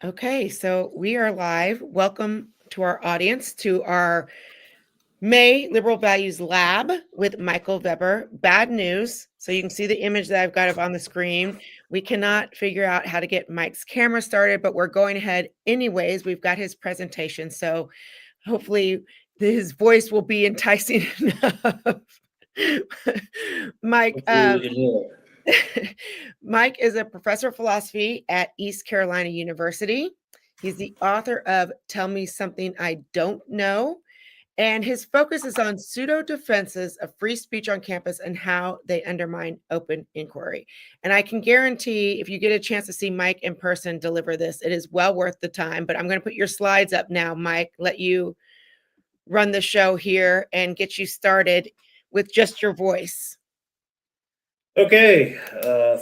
Okay, so we are live. Welcome to our audience to our May Liberal Values Lab with Michael Veber. Bad news. So you can see the image that I've got up on the screen. We cannot figure out how to get Mike's camera started, but we're going ahead anyways. We've got his presentation. So hopefully his voice will be enticing enough. Mike, Mike is a professor of philosophy at East Carolina University. He's the author of Tell Me Something I Don't Know, and his focus is on pseudo defenses of free speech on campus and how they undermine open inquiry. And I can guarantee if you get a chance to see Mike in person deliver this, it is well worth the time. But I'm going to put your slides up now, Mike, let you run the show here and get you started with just your voice. Okay,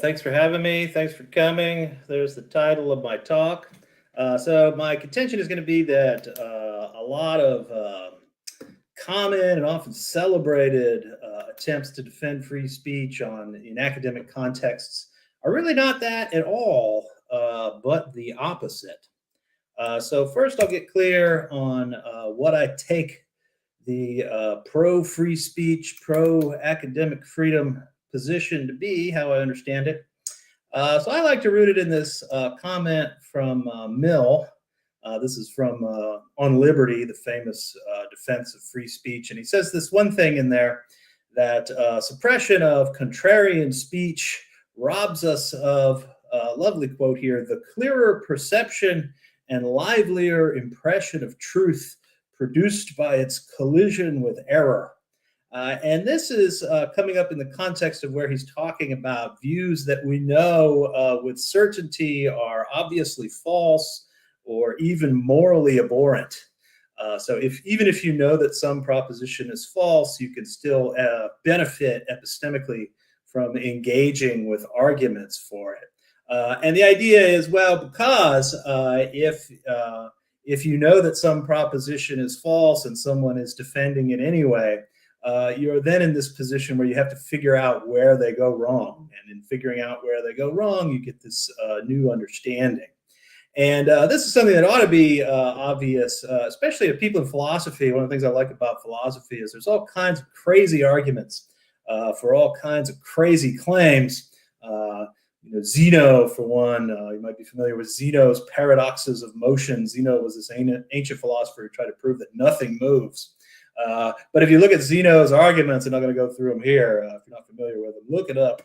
thanks for having me. Thanks for coming. There's the title of my talk. So my contention is going to be that a lot of common and often celebrated attempts to defend free speech in academic contexts are really not that at all, but the opposite. So first I'll get clear on what I take the pro-free speech, pro-academic freedom position to be, how I understand it. So I like to root it in this comment from Mill. This is from On Liberty, the famous defense of free speech. And he says this one thing in there, that suppression of contrarian speech robs us of, lovely quote here, the clearer perception and livelier impression of truth produced by its collision with error. And this is coming up in the context of where he's talking about views that we know with certainty are obviously false or even morally abhorrent. So even if you know that some proposition is false, you can still benefit epistemically from engaging with arguments for it. And the idea is, well, because if you know that some proposition is false and someone is defending it anyway, you're then in this position where you have to figure out where they go wrong. And in figuring out where they go wrong, you get this new understanding. And this is something that ought to be obvious, especially to people in philosophy. One of the things I like about philosophy is there's all kinds of crazy arguments for all kinds of crazy claims. Zeno, for one, you might be familiar with Zeno's paradoxes of motion. Zeno was this ancient philosopher who tried to prove that nothing moves. But if you look at Zeno's arguments, and I'm going to go through them here, if you're not familiar with them, look it up.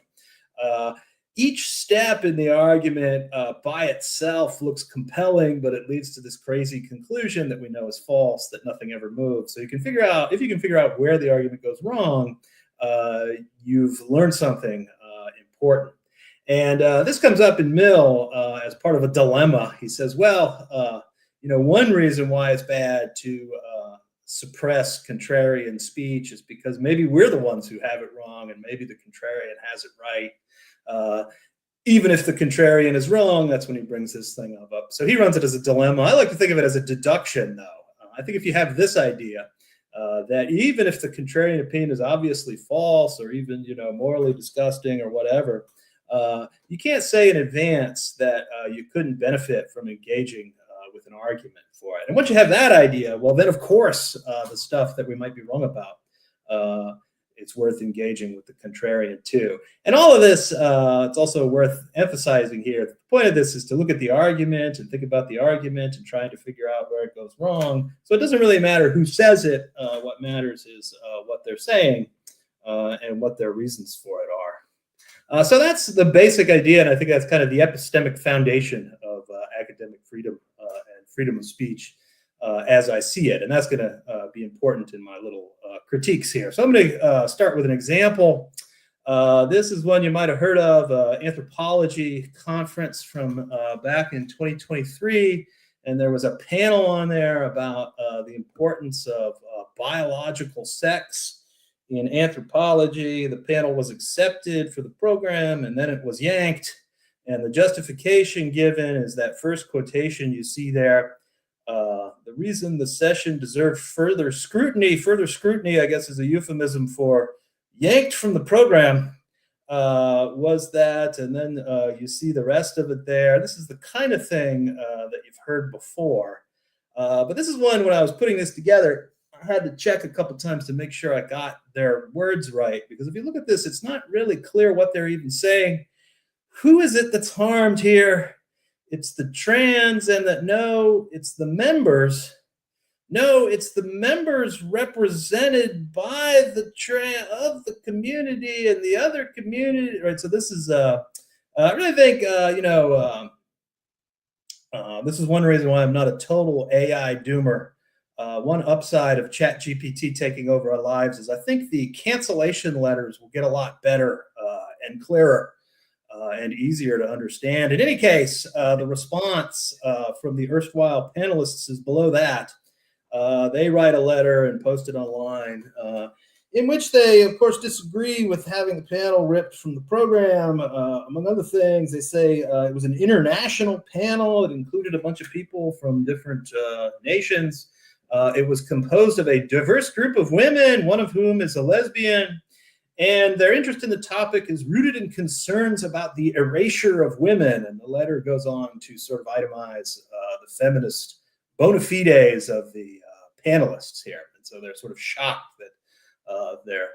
Each step in the argument by itself looks compelling, but it leads to this crazy conclusion that we know is false, that nothing ever moves. So you can figure out, if you can figure out where the argument goes wrong, you've learned something important. And this comes up in Mill as part of a dilemma. He says, well, one reason why it's bad to suppress contrarian speech is because maybe we're the ones who have it wrong and maybe the contrarian has it right. Even if the contrarian is wrong, that's when he brings this thing up. So he runs it as a dilemma. I like to think of it as a deduction, though. I think if you have this idea that even if the contrarian opinion is obviously false or even morally disgusting or whatever, you can't say in advance that you couldn't benefit from engaging with an argument for it. And once you have that idea, well, then of course the stuff that we might be wrong about, it's worth engaging with the contrarian too. And all of this, it's also worth emphasizing here. The point of this is to look at the argument and think about the argument and trying to figure out where it goes wrong. So it doesn't really matter who says it. What matters is what they're saying and what their reasons for it are. So that's the basic idea, and I think that's kind of the epistemic foundation of academic freedom and freedom of speech as I see it, and that's going to be important in my little critiques here. So I'm going to start with an example. This is one you might have heard of, anthropology conference from back in 2023, and there was a panel on there about the importance of biological sex in anthropology. The panel was accepted for the program, and then it was yanked. And the justification given is that first quotation you see there. The reason the session deserved further scrutiny, I guess, is a euphemism for yanked from the program, was that, and then you see the rest of it there. This is the kind of thing that you've heard before. But this is one, when I was putting this together, I had to check a couple times to make sure I got their words right. Because if you look at this, it's not really clear what they're even saying. Who is it that's harmed here? It's the trans, and that no, it's the members. No, it's the members represented by the of the community and the other community, right? So this is, I really think, this is one reason why I'm not a total AI doomer. One upside of ChatGPT taking over our lives is I think the cancellation letters will get a lot better and clearer and easier to understand. In any case, the response from the erstwhile panelists is below that. They write a letter and post it online in which they, of course, disagree with having the panel ripped from the program. Among other things, they say it was an international panel. It included a bunch of people from different nations. It was composed of a diverse group of women, one of whom is a lesbian. And their interest in the topic is rooted in concerns about the erasure of women. And the letter goes on to sort of itemize the feminist bona fides of the panelists here. And so they're sort of shocked that their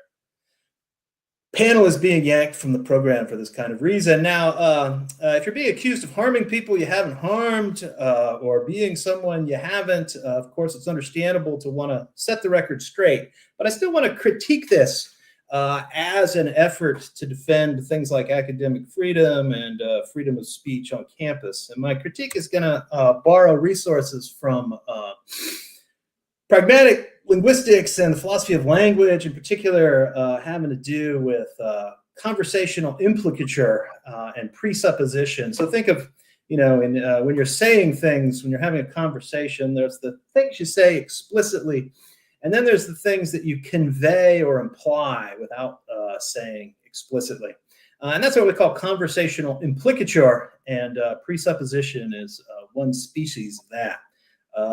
panel is being yanked from the program for this kind of reason. Now, if you're being accused of harming people you haven't harmed or being someone you haven't, of course, it's understandable to want to set the record straight. But I still want to critique this as an effort to defend things like academic freedom and freedom of speech on campus. And my critique is going to borrow resources from pragmatic linguistics and the philosophy of language, in particular, having to do with conversational implicature and presupposition. So think of, when you're saying things, when you're having a conversation, there's the things you say explicitly, and then there's the things that you convey or imply without saying explicitly. And that's what we call conversational implicature, and presupposition is one species of that.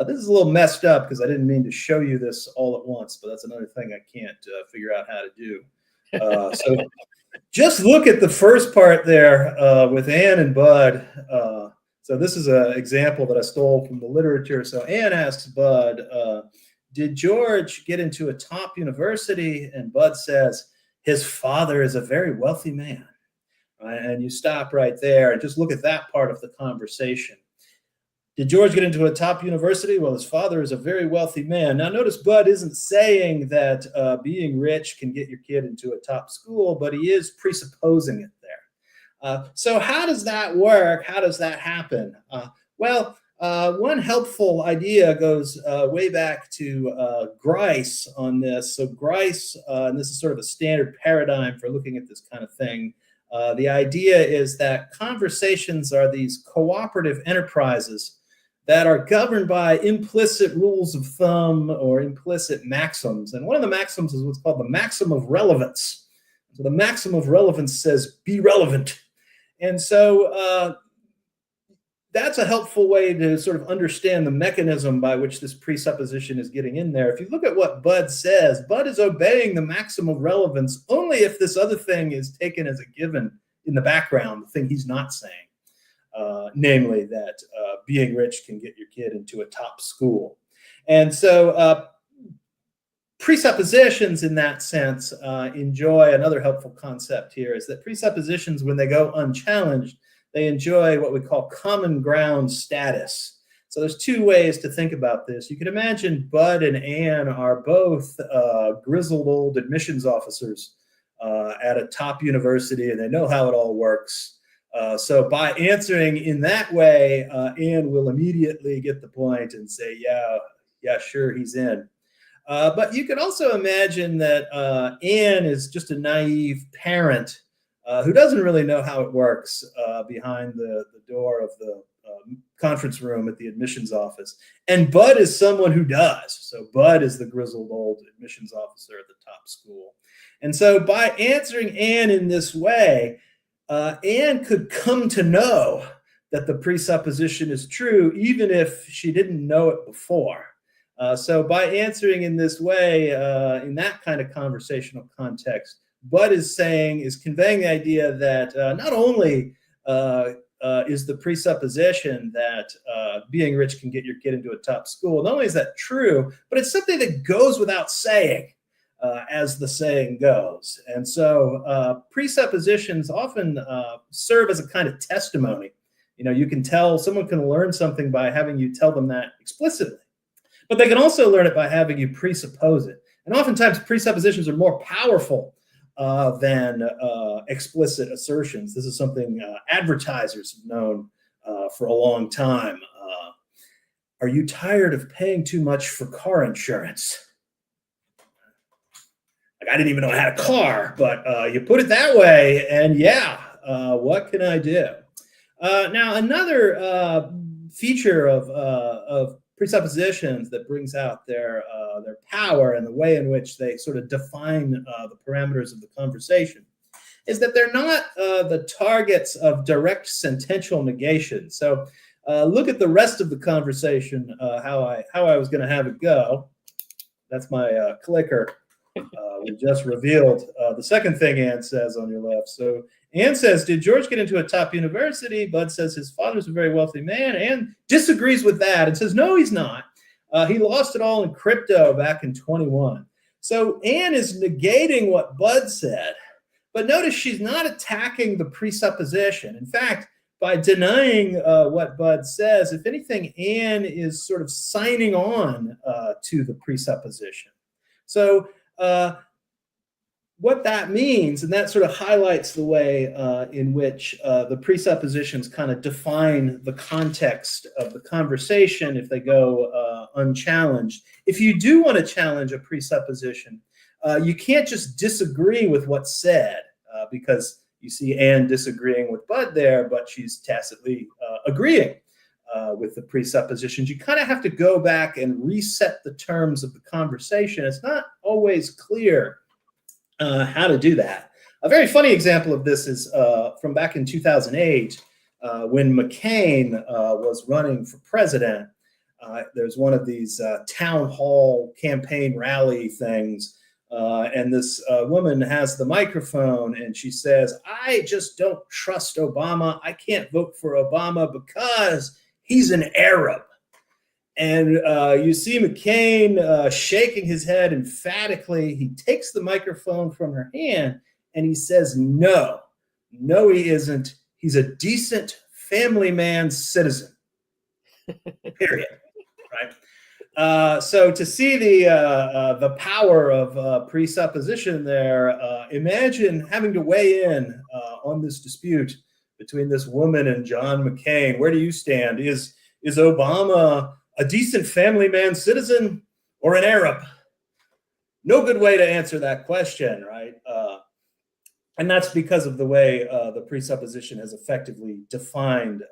This is a little messed up because I didn't mean to show you this all at once, but that's another thing I can't figure out how to do. So just look at the first part there with Anne and Bud. So this is an example that I stole from the literature. So Anne asks Bud, did George get into a top university? And Bud says, his father is a very wealthy man. Right? And you stop right there and just look at that part of the conversation. Did George get into a top university? Well, his father is a very wealthy man. Now, notice Bud isn't saying that being rich can get your kid into a top school, but he is presupposing it there. So how does that work? How does that happen? One helpful idea goes way back to Grice on this. So Grice, and this is sort of a standard paradigm for looking at this kind of thing. The idea is that conversations are these cooperative enterprises that are governed by implicit rules of thumb or implicit maxims. And one of the maxims is what's called the maxim of relevance. So the maxim of relevance says, be relevant. And so that's a helpful way to sort of understand the mechanism by which this presupposition is getting in there. If you look at what Bud says, Bud is obeying the maxim of relevance only if this other thing is taken as a given in the background, the thing he's not saying. Namely that being rich can get your kid into a top school. And so presuppositions in that sense enjoy another helpful concept here is that presuppositions, when they go unchallenged, they enjoy what we call common ground status. So there's two ways to think about this. You can imagine Bud and Anne are both grizzled old admissions officers at a top university, and they know how it all works. So by answering in that way, Anne will immediately get the point and say, yeah, sure, he's in. But you can also imagine that Anne is just a naive parent who doesn't really know how it works behind the door of the conference room at the admissions office. And Bud is someone who does. So Bud is the grizzled old admissions officer at the top school. And so by answering Anne in this way, Anne could come to know that the presupposition is true, even if she didn't know it before. So by answering in this way, in that kind of conversational context, Bud is conveying the idea that not only is the presupposition that being rich can get your kid into a top school, not only is that true, but it's something that goes without saying, as the saying goes. And so presuppositions often serve as a kind of testimony. You can tell someone can learn something by having you tell them that explicitly, but they can also learn it by having you presuppose it. And oftentimes presuppositions are more powerful than explicit assertions. This is something advertisers have known for a long time. Are you tired of paying too much for car insurance? Like, I didn't even know I had a car, but you put it that way, and yeah, what can I do? Now, another feature of presuppositions that brings out their power and the way in which they sort of define the parameters of the conversation is that they're not the targets of direct sentential negation. So look at the rest of the conversation, how I was going to have it go. That's my clicker. We just revealed the second thing Anne says on your left. So Anne says, did George get into a top university? Bud says his father's a very wealthy man. Anne disagrees with that and says, no, he's not. He lost it all in crypto back in 21. So Anne is negating what Bud said, but notice she's not attacking the presupposition. In fact, by denying what Bud says, if anything, Anne is sort of signing on to the presupposition. So what that means, and that sort of highlights the way in which the presuppositions kind of define the context of the conversation if they go unchallenged. If you do want to challenge a presupposition, you can't just disagree with what's said, because you see Anne disagreeing with Bud there, but she's tacitly agreeing with the presuppositions. You kind of have to go back and reset the terms of the conversation. It's not always clear how to do that. A very funny example of this is from back in 2008 when McCain was running for president. There's one of these town hall campaign rally things, and this woman has the microphone and she says, I just don't trust Obama. I can't vote for Obama because he's an Arab. And you see McCain shaking his head emphatically. He takes the microphone from her hand and he says, no, he isn't. He's a decent family man citizen, period. Right? So to see the power of presupposition there, imagine having to weigh in on this dispute between this woman and John McCain. Where do you stand? Is Obama a decent family man citizen or an Arab? No good way to answer that question, right? And that's because of the way the presupposition has effectively defined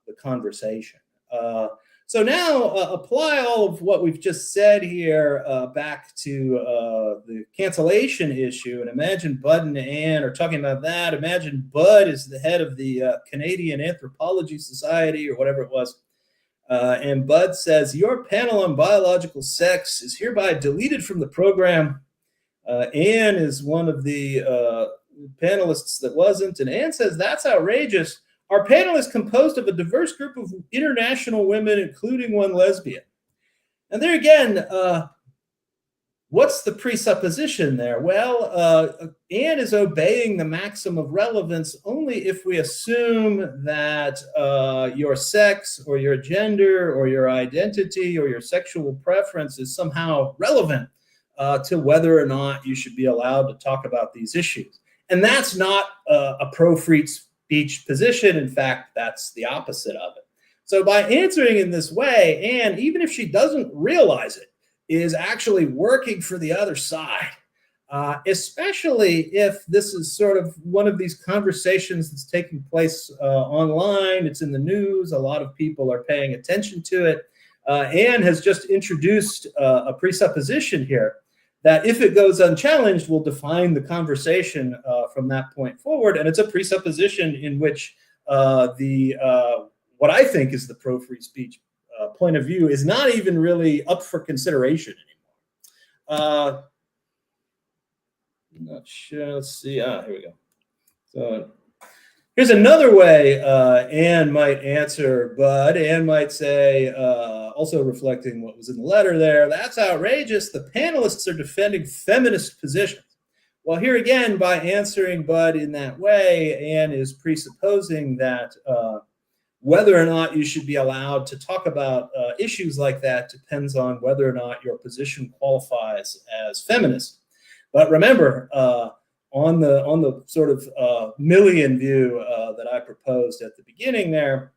the conversation. So now apply all of what we've just said here back to the cancellation issue, and imagine Bud and Anne are talking about that. Imagine Bud is the head of the Canadian Anthropology Society or whatever it was. And Bud says, your panel on biological sex is hereby deleted from the program. Anne is one of the panelists that wasn't. And Anne says, that's outrageous. Our panel is composed of a diverse group of international women, including one lesbian. And there again, what's the presupposition there? Well, Anne is obeying the maxim of relevance only if we assume that your sex or your gender or your identity or your sexual preference is somehow relevant to whether or not you should be allowed to talk about these issues. And that's not a pro-free speech position. In fact, that's the opposite of it. So by answering in this way, Anne, even if she doesn't realize it, is actually working for the other side, especially if this is sort of one of these conversations that's taking place online. It's in the news. A lot of people are paying attention to it. Anne has just introduced a presupposition here that if it goes unchallenged will define the conversation from that point forward. And it's a presupposition in which what I think is the pro-free speech point of view is not even really up for consideration anymore. not sure. Let's see. Here we go. So here's another way Anne might answer Bud. Anne might say, also reflecting what was in the letter there, that's outrageous. The panelists are defending feminist positions. Well, here again, by answering Bud in that way, Anne is presupposing that whether or not you should be allowed to talk about issues like that depends on whether or not your position qualifies as feminist. But remember, on the sort of Millian view that I proposed at the beginning there,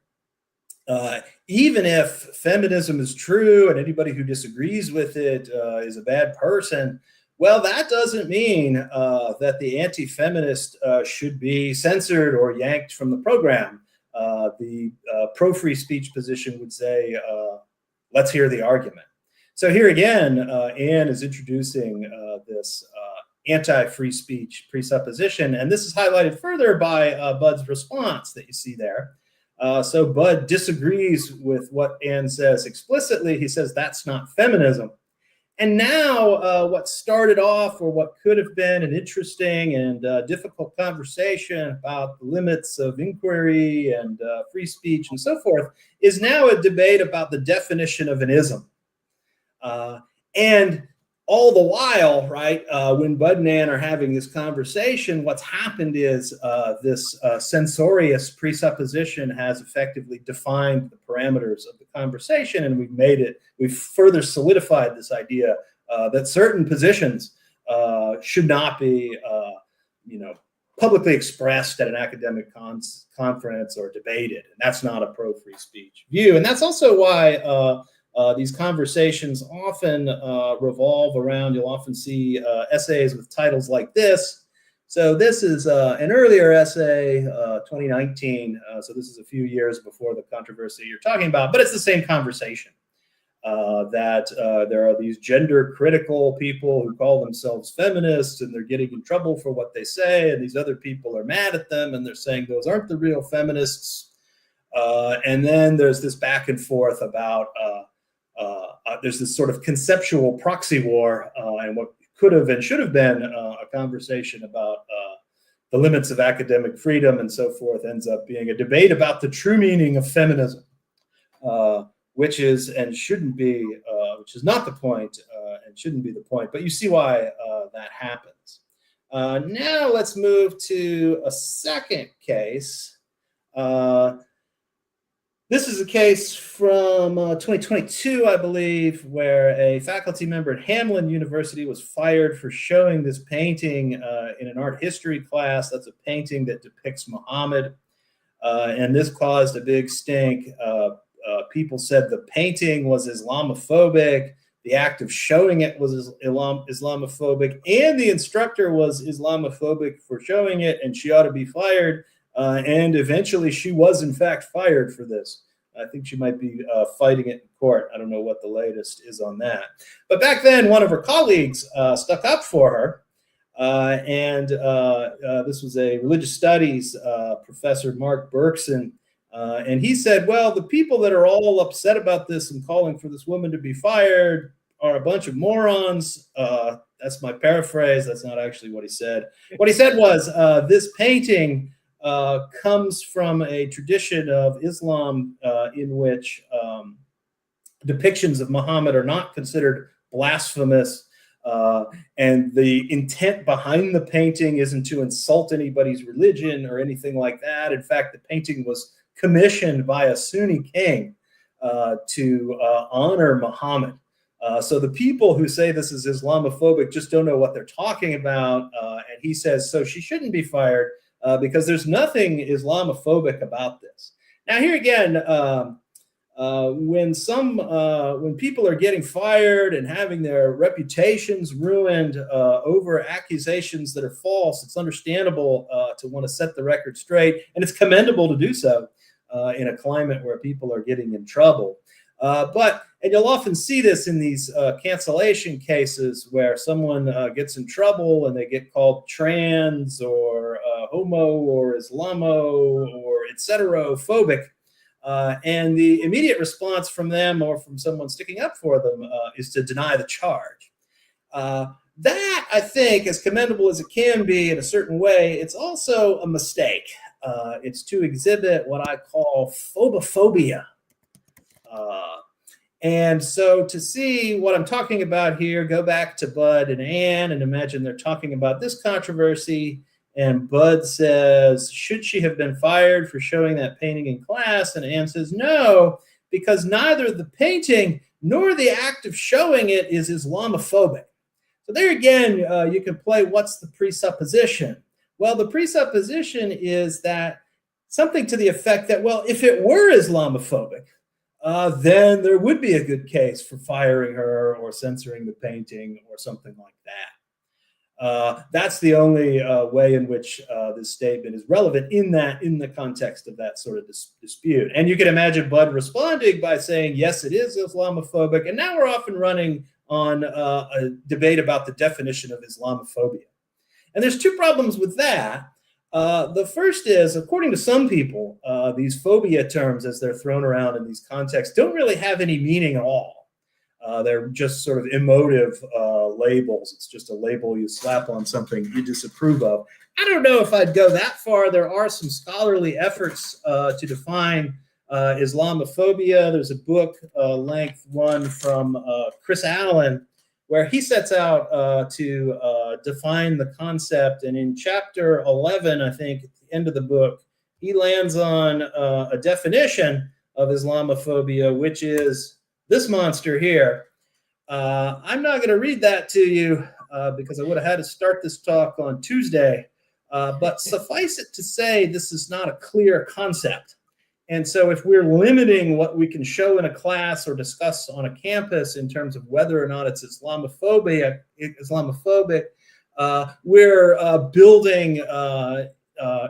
even if feminism is true and anybody who disagrees with it is a bad person, well, that doesn't mean that the anti-feminist should be censored or yanked from the program. The pro-free speech position would say, let's hear the argument. So here again, Anne is introducing this anti-free speech presupposition, and this is highlighted further by Bud's response that you see there. So Bud disagrees with what Anne says explicitly. He says that's not feminism. And now what started off, or what could have been an interesting and difficult conversation about the limits of inquiry and free speech and so forth, is now a debate about the definition of an ism. And all the while, right, when Bud and Ann are having this conversation, what's happened is this censorious presupposition has effectively defined the parameters of the conversation, and we've further solidified this idea that certain positions should not be, publicly expressed at an academic conference or debated, and that's not a pro-free speech view. And that's also why these conversations often revolve around, you'll often see essays with titles like this. So this is an earlier essay, 2019. So this is a few years before the controversy you're talking about, but it's the same conversation. That there are these gender critical people who call themselves feminists, and they're getting in trouble for what they say, and these other people are mad at them and they're saying those aren't the real feminists. And then there's this back and forth about there's this sort of conceptual proxy war, and what could have and should have been a conversation about the limits of academic freedom and so forth ends up being a debate about the true meaning of feminism, which is and shouldn't be, which is not the point and shouldn't be the point. But you see why that happens. Now let's move to a second case. This is a case from 2022, I believe, where a faculty member at Hamline University was fired for showing this painting in an art history class. That's a painting that depicts Muhammad, and this caused a big stink. People said the painting was Islamophobic, the act of showing it was Islamophobic, and the instructor was Islamophobic for showing it, and she ought to be fired. And eventually she was in fact fired for this. I think she might be fighting it in court. I don't know what the latest is on that. But back then, one of her colleagues stuck up for her. And this was a religious studies professor, Mark Berkson. And he said, well, the people that are all upset about this and calling for this woman to be fired are a bunch of morons. That's my paraphrase. That's not actually what he said. What he said was this painting comes from a tradition of Islam in which depictions of Muhammad are not considered blasphemous, and the intent behind the painting isn't to insult anybody's religion or anything like that. In fact, the painting was commissioned by a Sunni king to honor Muhammad. So the people who say this is Islamophobic just don't know what they're talking about. And he says, so she shouldn't be fired because there's nothing Islamophobic about this. Now, here again, when people are getting fired and having their reputations ruined over accusations that are false, it's understandable to want to set the record straight, and it's commendable to do so in a climate where people are getting in trouble. And you'll often see this in these cancellation cases where someone gets in trouble and they get called trans or homo or Islamo or etc-phobic. And the immediate response from them or from someone sticking up for them is to deny the charge. That, I think, as commendable as it can be in a certain way, it's also a mistake. It's to exhibit what I call phobophobia. Uh, and so to see what I'm talking about here, go back to Bud and Anne and imagine they're talking about this controversy. And Bud says, should she have been fired for showing that painting in class? And Anne says, no, because neither the painting nor the act of showing it is Islamophobic. So there again, you can play what's the presupposition? Well, the presupposition is that something to the effect that, well, if it were Islamophobic, then there would be a good case for firing her or censoring the painting or something like that. That's the only way in which this statement is relevant in the context of that sort of dispute. And you can imagine Bud responding by saying, yes, it is Islamophobic. And now we're off and running on a debate about the definition of Islamophobia. And there's two problems with that. The first is, according to some people, these phobia terms, as they're thrown around in these contexts, don't really have any meaning at all. They're just sort of emotive labels. It's just a label you slap on something you disapprove of. I don't know if I'd go that far. There are some scholarly efforts to define Islamophobia. There's a book, length one, from Chris Allen, where he sets out to define the concept. And in chapter 11, I think, at the end of the book, he lands on a definition of Islamophobia, which is this monster here. I'm not going to read that to you because I would have had to start this talk on Tuesday. But suffice it to say, this is not a clear concept. And so if we're limiting what we can show in a class or discuss on a campus in terms of whether or not it's Islamophobic, we're building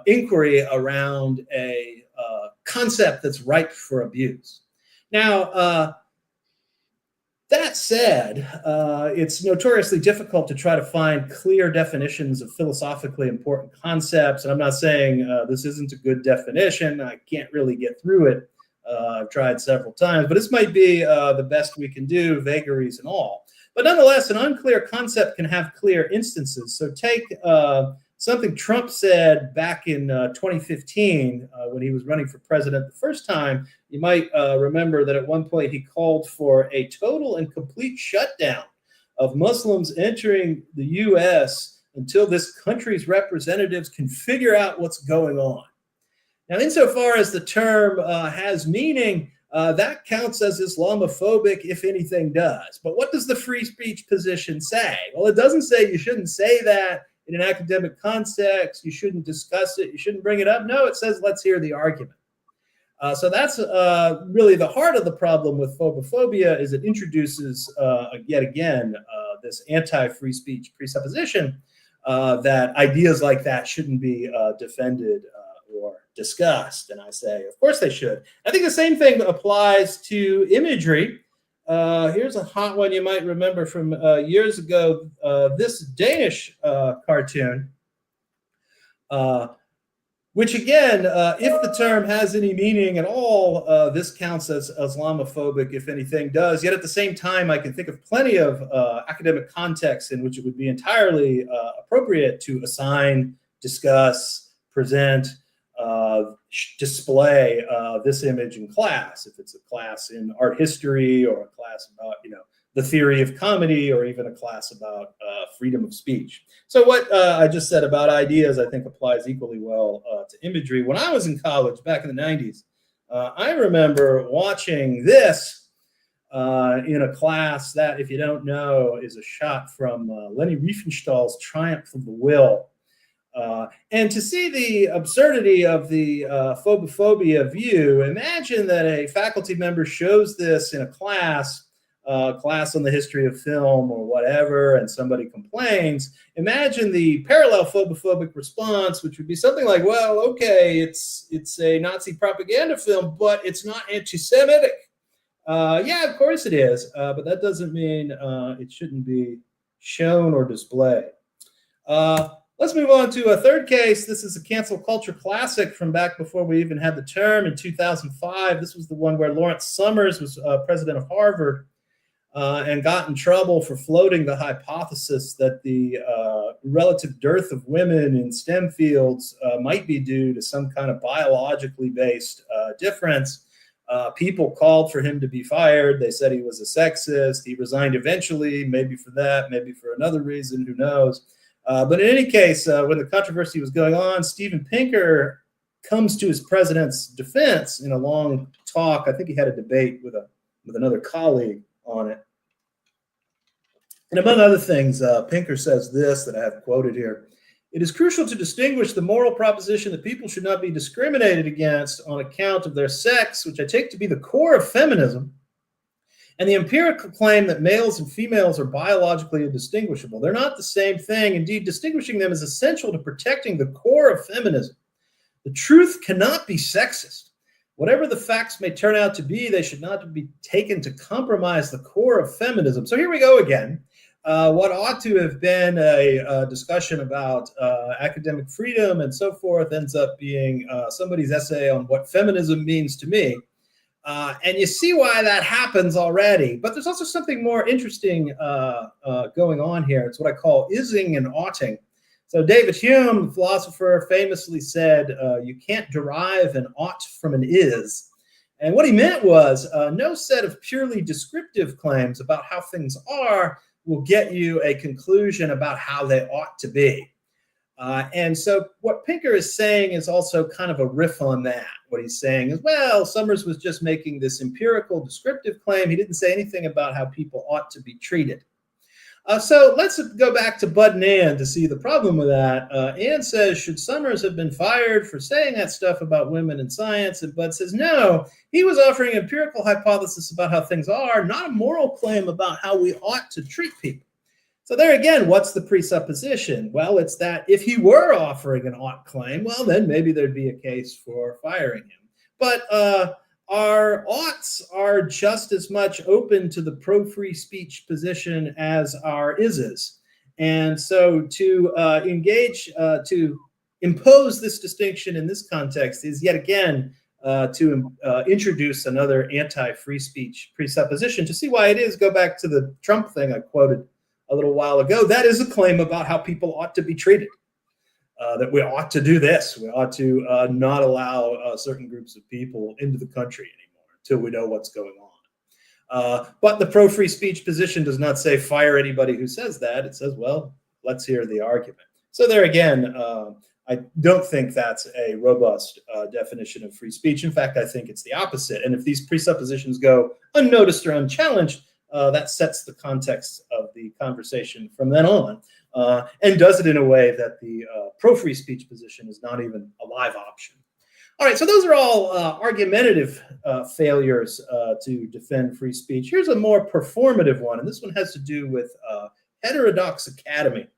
inquiry around a concept that's ripe for abuse. Now, that said, it's notoriously difficult to try to find clear definitions of philosophically important concepts. And I'm not saying this isn't a good definition. I can't really get through it. I've tried several times, but this might be the best we can do, vagaries and all. But nonetheless, an unclear concept can have clear instances. So take something Trump said back in 2015 when he was running for president the first time. You might remember that at one point he called for a total and complete shutdown of Muslims entering the U.S. until this country's representatives can figure out what's going on. Now, insofar as the term has meaning, that counts as Islamophobic if anything does. But what does the free speech position say? Well, it doesn't say you shouldn't say that in an academic context, you shouldn't discuss it, you shouldn't bring it up. No, it says let's hear the argument. So that's really the heart of the problem with phobophobia, is it introduces yet again this anti-free speech presupposition that ideas like that shouldn't be defended or discussed. And I say, of course they should. I think the same thing applies to imagery. Here's a hot one you might remember from years ago, this Danish cartoon, which again, if the term has any meaning at all, this counts as Islamophobic if anything does. Yet at the same time, I can think of plenty of academic contexts in which it would be entirely appropriate to assign, discuss, present, display this image in class, if it's a class in art history or a class about, the theory of comedy, or even a class about freedom of speech. So what I just said about ideas, I think applies equally well to imagery. When I was in college back in the 90s, I remember watching this in a class that, if you don't know, is a shot from Leni Riefenstahl's Triumph of the Will. And to see the absurdity of the phobophobia view, imagine that a faculty member shows this in a class on the history of film or whatever, and somebody complains. Imagine the parallel phobophobic response, which would be something like, well, okay, it's a Nazi propaganda film, but it's not anti-Semitic. Yeah, of course it is, but that doesn't mean it shouldn't be shown or displayed. Let's move on to a third case. This is a cancel culture classic from back before we even had the term in 2005. This was the one where Lawrence Summers was president of Harvard. and got in trouble for floating the hypothesis that the relative dearth of women in STEM fields might be due to some kind of biologically based difference. People called for him to be fired. They said he was a sexist. He resigned eventually, maybe for that, maybe for another reason, who knows. But in any case, when the controversy was going on, Steven Pinker comes to his president's defense in a long talk. I think he had a debate with another colleague on it. And among other things, Pinker says this that I have quoted here. It is crucial to distinguish the moral proposition that people should not be discriminated against on account of their sex, which I take to be the core of feminism, and the empirical claim that males and females are biologically indistinguishable. They're not the same thing. Indeed, distinguishing them is essential to protecting the core of feminism. The truth cannot be sexist. Whatever the facts may turn out to be, they should not be taken to compromise the core of feminism. So here we go again. What ought to have been a discussion about academic freedom and so forth ends up being somebody's essay on what feminism means to me. And you see why that happens already. But there's also something more interesting going on here. It's what I call ising and oughting. So David Hume, the philosopher, famously said, you can't derive an ought from an is. And what he meant was no set of purely descriptive claims about how things are will get you a conclusion about how they ought to be. And so what Pinker is saying is also kind of a riff on that. What he's saying is, well, Summers was just making this empirical descriptive claim. He didn't say anything about how people ought to be treated. So let's go back to Bud and Ann to see the problem with that. Ann says, should Summers have been fired for saying that stuff about women in science? And Bud says, no, he was offering an empirical hypothesis about how things are, not a moral claim about how we ought to treat people. So there again, what's the presupposition? Well, it's that if he were offering an ought claim, well, then maybe there'd be a case for firing him. But our oughts are just as much open to the pro-free speech position as our ises. And so to to impose this distinction in this context is yet again to introduce another anti-free speech presupposition. To see why it is, go back to the Trump thing I quoted a little while ago. That is a claim about how people ought to be treated. That we ought to do this. We ought to not allow certain groups of people into the country anymore until we know what's going on. But the pro-free speech position does not say fire anybody who says that. It says, well, let's hear the argument. So there again, I don't think that's a robust definition of free speech. In fact, I think it's the opposite. And if these presuppositions go unnoticed or unchallenged, that sets the context of the conversation from then on. And does it in a way that the pro-free speech position is not even a live option. All right, so those are all argumentative failures to defend free speech. Here's a more performative one, and this one has to do with Heterodox Academy.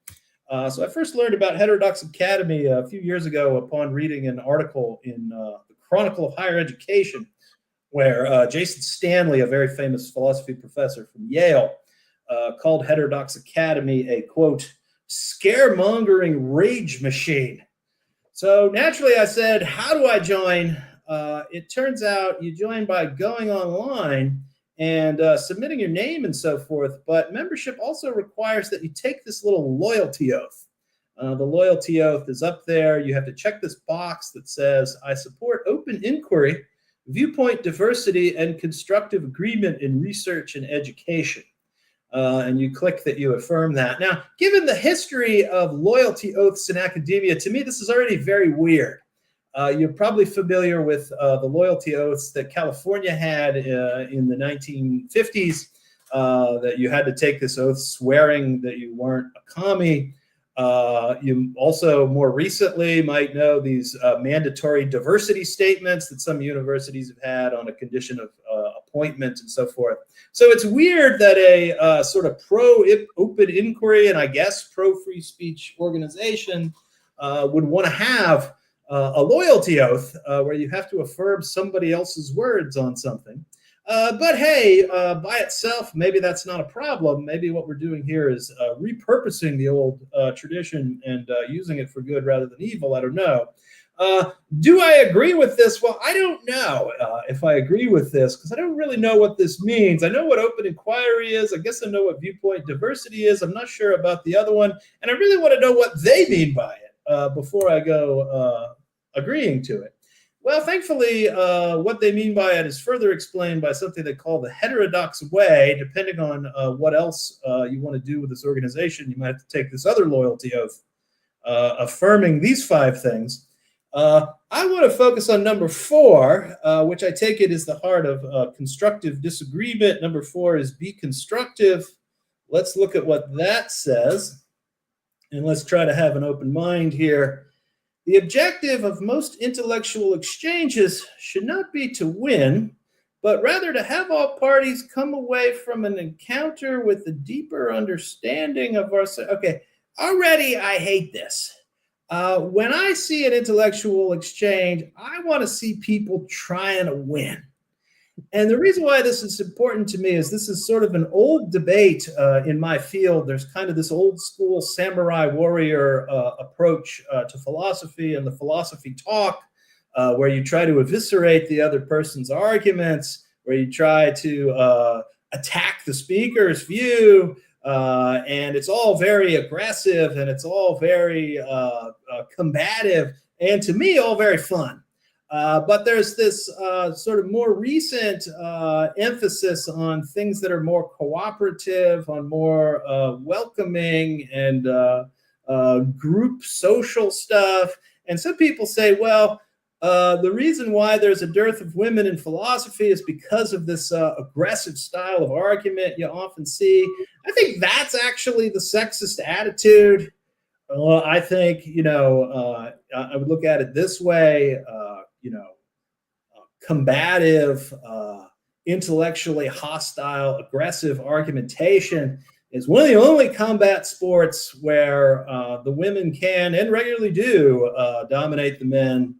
So I first learned about Heterodox Academy a few years ago upon reading an article in the Chronicle of Higher Education, where Jason Stanley, a very famous philosophy professor from Yale, called Heterodox Academy a, quote, scaremongering rage machine. So naturally I said, how do I join? It turns out you join by going online and submitting your name and so forth, but membership also requires that you take this little loyalty oath. The loyalty oath is up there. You have to check this box that says, I support open inquiry, viewpoint diversity, and constructive agreement in research and education. And you click that you affirm that. Now, given the history of loyalty oaths in academia, to me, this is already very weird. You're probably familiar with the loyalty oaths that California had in the 1950s, that you had to take this oath swearing that you weren't a commie. You also more recently might know these mandatory diversity statements that some universities have had on a condition of appointment and so forth. So it's weird that a sort of pro-open inquiry and I guess pro-free speech organization would want to have a loyalty oath where you have to affirm somebody else's words on something. But hey, by itself, maybe that's not a problem. Maybe what we're doing here is repurposing the old tradition and using it for good rather than evil. I don't know. Do I agree with this? Well, I don't know if I agree with this because I don't really know what this means. I know what open inquiry is. I guess I know what viewpoint diversity is. I'm not sure about the other one. And I really want to know what they mean by it before I go agreeing to it. Well, thankfully, what they mean by it is further explained by something they call the heterodox way. Depending on what else you want to do with this organization, you might have to take this other loyalty oath, affirming these 5 things. I want to focus on number 4, which I take it is the heart of constructive disagreement. Number 4 is be constructive. Let's look at what that says, and let's try to have an open mind here. The objective of most intellectual exchanges should not be to win, but rather to have all parties come away from an encounter with a deeper understanding of ourselves. Okay, already I hate this. When I see an intellectual exchange, I want to see people trying to win. And the reason why this is important to me is this is sort of an old debate in my field. There's kind of this old school samurai warrior approach to philosophy and the philosophy talk, where you try to eviscerate the other person's arguments, where you try to attack the speaker's view. And it's all very aggressive and it's all very combative and to me all very fun. But there's this sort of more recent emphasis on things that are more cooperative, on more welcoming and group social stuff. And some people say, well, the reason why there's a dearth of women in philosophy is because of this aggressive style of argument you often see. I think that's actually the sexist attitude. I think, I would look at it this way, combative, intellectually hostile, aggressive argumentation is one of the only combat sports where the women can and regularly do dominate the men.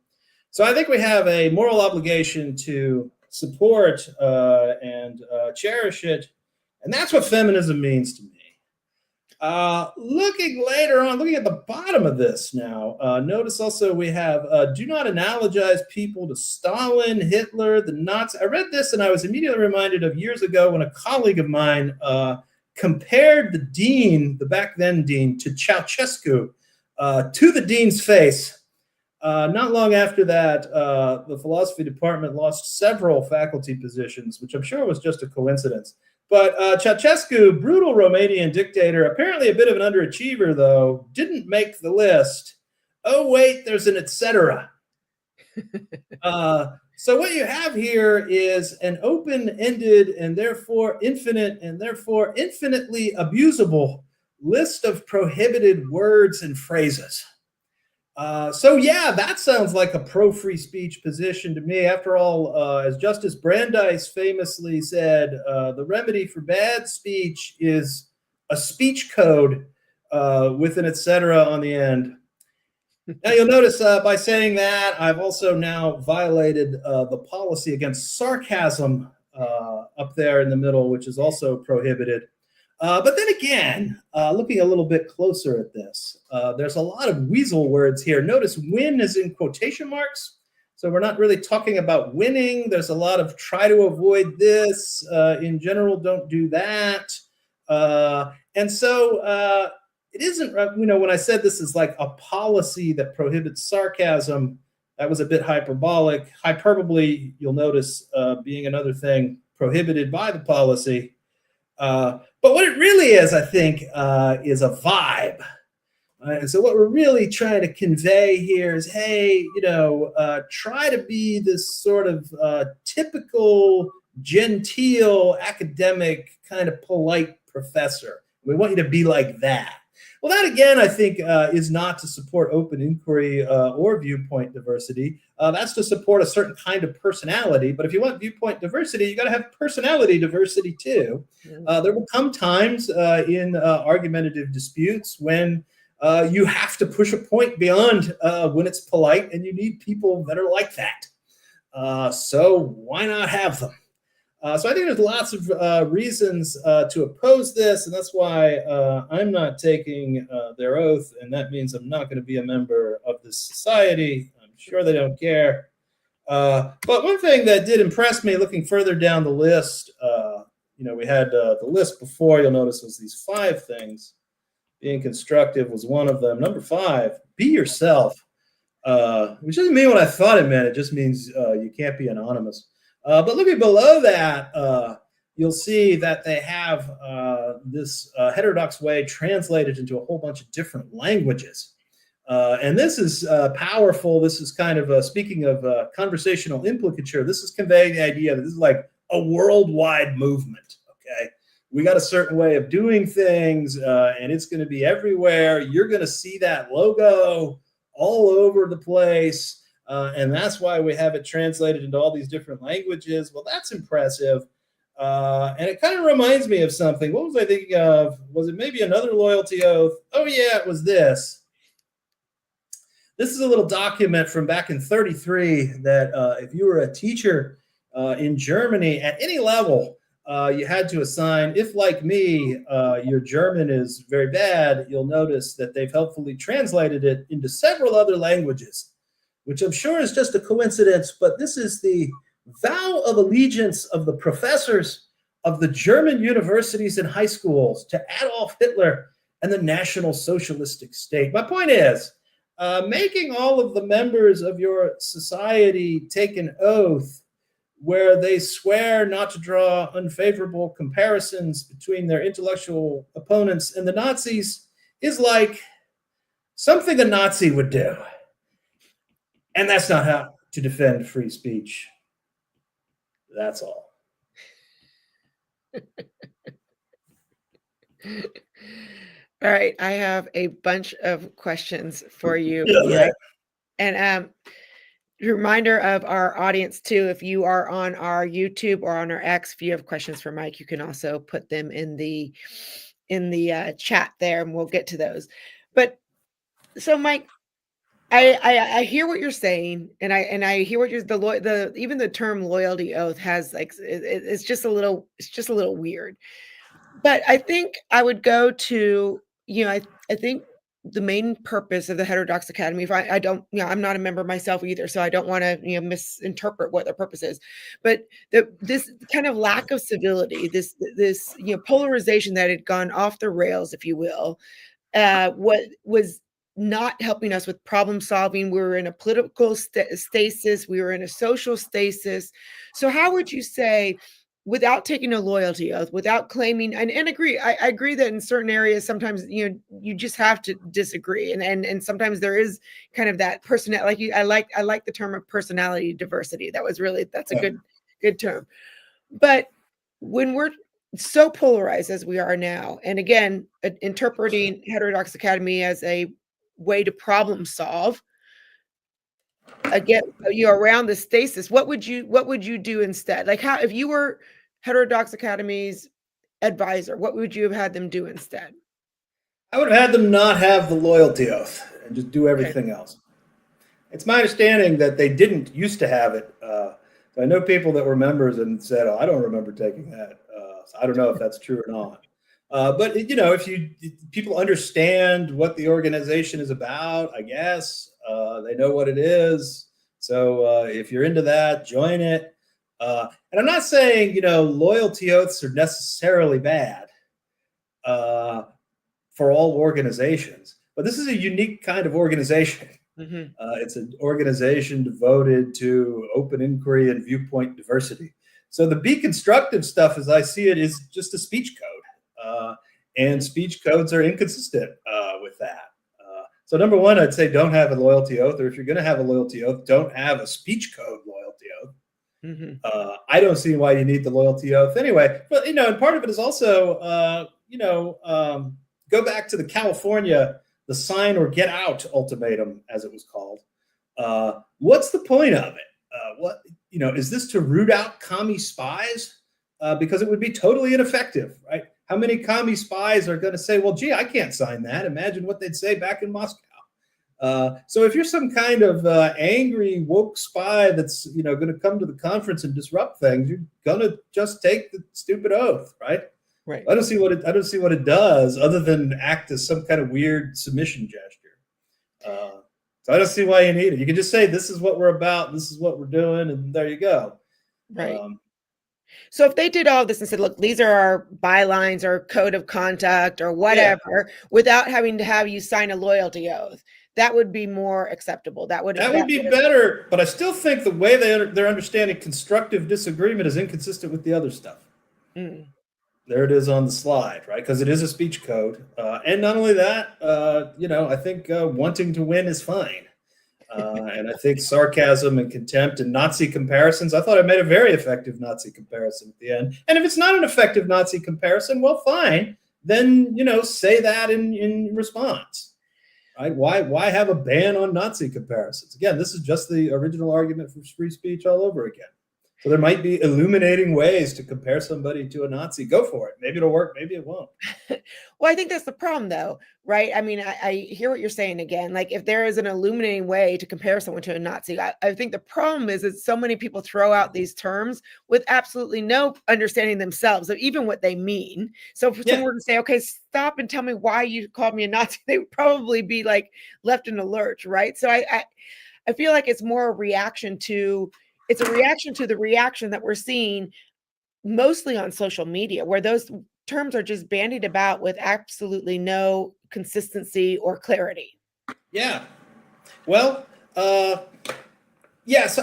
So I think we have a moral obligation to support and cherish it. And that's what feminism means to me. Looking later on, looking at the bottom of this now, notice also we have do not analogize people to Stalin, Hitler, the Nazis. I read this and I was immediately reminded of years ago when a colleague of mine compared the dean, the back then dean, to Ceausescu, to the dean's face. Not long after that, the philosophy department lost several faculty positions, which I'm sure was just a coincidence. But Ceausescu, brutal Romanian dictator, apparently a bit of an underachiever, though, didn't make the list. Oh, wait, there's an etc. So what you have here is an open-ended and therefore infinite and therefore infinitely abusable list of prohibited words and phrases. So yeah, that sounds like a pro-free speech position to me. After all, as Justice Brandeis famously said, the remedy for bad speech is a speech code with an etc. on the end. Now you'll notice by saying that, I've also now violated the policy against sarcasm up there in the middle, which is also prohibited. But then again, looking a little bit closer at this, there's a lot of weasel words here. Notice win is in quotation marks. So we're not really talking about winning. There's a lot of try to avoid this. In general, don't do that. And so it isn't, when I said this is like a policy that prohibits sarcasm, that was a bit hyperbolic. Hyperbole, you'll notice, being another thing prohibited by the policy. But what it really is, I think, is a vibe. And so what we're really trying to convey here is, hey, try to be this sort of typical, genteel, academic, kind of polite professor. We want you to be like that. Well, that, again, I think is not to support open inquiry or viewpoint diversity. That's to support a certain kind of personality. But if you want viewpoint diversity, you got to have personality diversity, too. There will come times in argumentative disputes when you have to push a point beyond when it's polite, and you need people that are like that. So why not have them? So I think there's lots of reasons to oppose this, and that's why I'm not taking their oath, and that means I'm not going to be a member of this society. I'm sure they don't care. But one thing that did impress me looking further down the list, we had the list before. You'll notice was these 5 things. Being constructive was one of them. Number 5, be yourself, which doesn't mean what I thought it meant. It just means you can't be anonymous. But looking below that, you'll see that they have this heterodox way translated into a whole bunch of different languages. And this is powerful. This is kind of, speaking of conversational implicature, this is conveying the idea that this is like a worldwide movement, okay? We got a certain way of doing things, and it's going to be everywhere. You're going to see that logo all over the place, and that's why we have it translated into all these different languages. Well, that's impressive. And it kind of reminds me of something. What was I thinking of? Was it maybe another loyalty oath? Oh, yeah, it was this. This is a little document from back in 1933 that if you were a teacher in Germany at any level, you had to assign. If, like me, your German is very bad, you'll notice that they've helpfully translated it into several other languages, which I'm sure is just a coincidence, but this is the vow of allegiance of the professors of the German universities and high schools to Adolf Hitler and the National Socialistic State. My point is, making all of the members of your society take an oath where they swear not to draw unfavorable comparisons between their intellectual opponents and the Nazis is like something a Nazi would do. And that's not how to defend free speech. That's all. All right, I have a bunch of questions for you, Yeah. Mike. And reminder of our audience too, if you are on our YouTube or on our X, if you have questions for Mike, you can also put them in the chat there, and we'll get to those. But so, Mike, I hear what you're saying, and I hear what you're even the term loyalty oath has like it's just a little weird. But I think I would go to, I think the main purpose of the Heterodox Academy, if I don't, I'm not a member myself either, so I don't want to, misinterpret what their purpose is. But this kind of lack of civility, this polarization that had gone off the rails, if you will, what was not helping us with problem solving. We were in a political stasis. We were in a social stasis. So how would you say, without taking a loyalty oath, without claiming, and agree, I agree that in certain areas, sometimes, you just have to disagree. And sometimes there is kind of that personality, I like the term of personality diversity. That's a good term. But when we're so polarized as we are now, and again, interpreting Heterodox Academy as a way to problem solve, again, around the stasis, what would you do instead? Like, how, if you were Heterodox Academy's advisor, what would you have had them do instead? I would have had them not have the loyalty oath and just do everything else. It's my understanding that they didn't used to have it. So I know people that were members and said, "Oh, I don't remember taking that." So I don't know if that's true or not. But if people understand what the organization is about, I guess they know what it is. So if you're into that, join it. And I'm not saying loyalty oaths are necessarily bad for all organizations, but this is a unique kind of organization. Mm-hmm. It's an organization devoted to open inquiry and viewpoint diversity. So the be constructive stuff, as I see it, is just a speech code. And speech codes are inconsistent with that. So number one, I'd say don't have a loyalty oath, or if you're going to have a loyalty oath, don't have a speech code loyalty oath. Mm-hmm. I don't see why you need the loyalty oath anyway. But, and part of it is also, go back to the California, the sign or get out ultimatum, as it was called. What's the point of it? Is this to root out commie spies? Because it would be totally ineffective, right? How many commie spies are going to say, well, gee, I can't sign that. Imagine what they'd say back in Moscow. So if you're some kind of angry woke spy that's, going to come to the conference and disrupt things, you're going to just take the stupid oath, right? Right. I don't see what it does other than act as some kind of weird submission gesture. So I don't see why you need it. You can just say, this is what we're about, this is what we're doing, and there you go. Right. So if they did all this and said, look, these are our bylines or code of conduct or whatever, without having to have you sign a loyalty oath, that would be more acceptable. That would be better, but I still think the way they're understanding constructive disagreement is inconsistent with the other stuff. Mm. There it is on the slide, right? Because it is a speech code. And not only that, I think wanting to win is fine. And I think sarcasm and contempt and Nazi comparisons, I thought I made a very effective Nazi comparison at the end. And if it's not an effective Nazi comparison, well, fine. Then, say that in response. Right? Why have a ban on Nazi comparisons? Again, this is just the original argument for free speech all over again. So there might be illuminating ways to compare somebody to a Nazi. Go for it. Maybe it'll work. Maybe it won't. Well, I think that's the problem, though, right? I mean, I hear what you're saying again. Like, if there is an illuminating way to compare someone to a Nazi, I think the problem is that so many people throw out these terms with absolutely no understanding themselves of even what they mean. So if someone were to say, okay, stop and tell me why you called me a Nazi, they would probably be like left in a lurch, right? So I feel like it's more a reaction to the reaction that we're seeing mostly on social media, where those terms are just bandied about with absolutely no consistency or clarity. Yeah. Well, so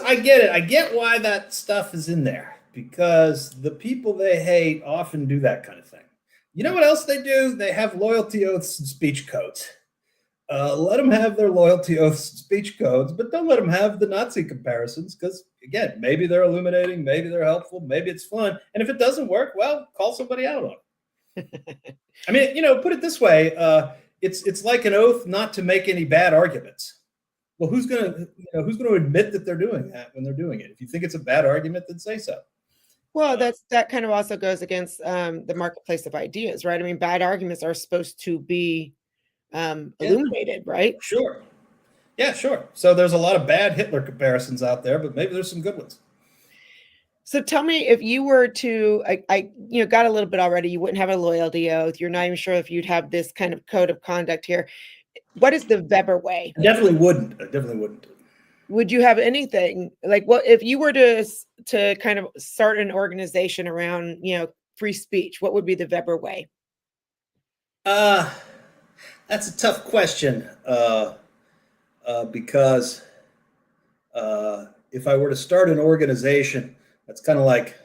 I get it. I get why that stuff is in there, because the people they hate often do that kind of thing. You know what else they do? They have loyalty oaths and speech codes. Let them have their loyalty oaths and speech codes, but don't let them have the Nazi comparisons, because, again, maybe they're illuminating, maybe they're helpful, maybe it's fun. And if it doesn't work, well, call somebody out on it. I mean, put it this way. It's like an oath not to make any bad arguments. Well, who's going to admit that they're doing that when they're doing it? If you think it's a bad argument, then say so. Well, that kind of also goes against the marketplace of ideas, right? I mean, bad arguments are supposed to be illuminated, right? Sure. Yeah, sure. So there's a lot of bad Hitler comparisons out there, but maybe there's some good ones. So tell me, if you were to, I got a little bit already, you wouldn't have a loyalty oath. You're not even sure if you'd have this kind of code of conduct here. What is the Weber way? I definitely wouldn't. Would you have anything like, what if you were to kind of start an organization around, free speech? What would be the Weber way? That's a tough question, because if I were to start an organization, that's kind of like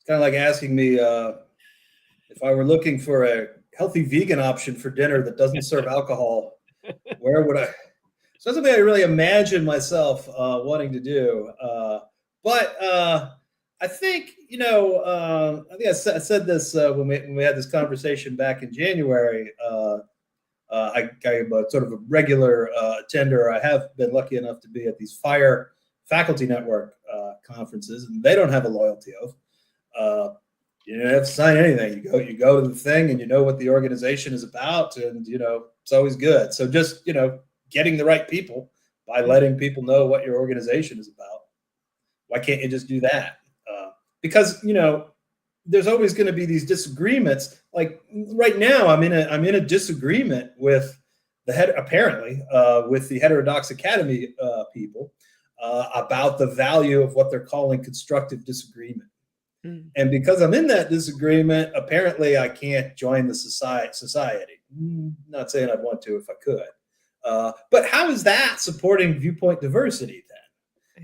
asking me if I were looking for a healthy vegan option for dinner that doesn't serve alcohol, where would I? So that's something I really imagine myself wanting to do. But I think, I think I said this when we had this conversation back in January. I'm a sort of a regular attender. I have been lucky enough to be at these FIRE faculty network conferences, and they don't have a loyalty oath. You don't have to sign anything. You go to the thing, and you know what the organization is about, and it's always good. So just getting the right people by letting people know what your organization is about. Why can't you just do that? Because there's always going to be these disagreements. Like right now, I'm in a disagreement with apparently with the Heterodox Academy people about the value of what they're calling constructive disagreement. Mm. And because I'm in that disagreement, apparently I can't join the society. Not saying I'd want to if I could. But how is that supporting viewpoint diversity then?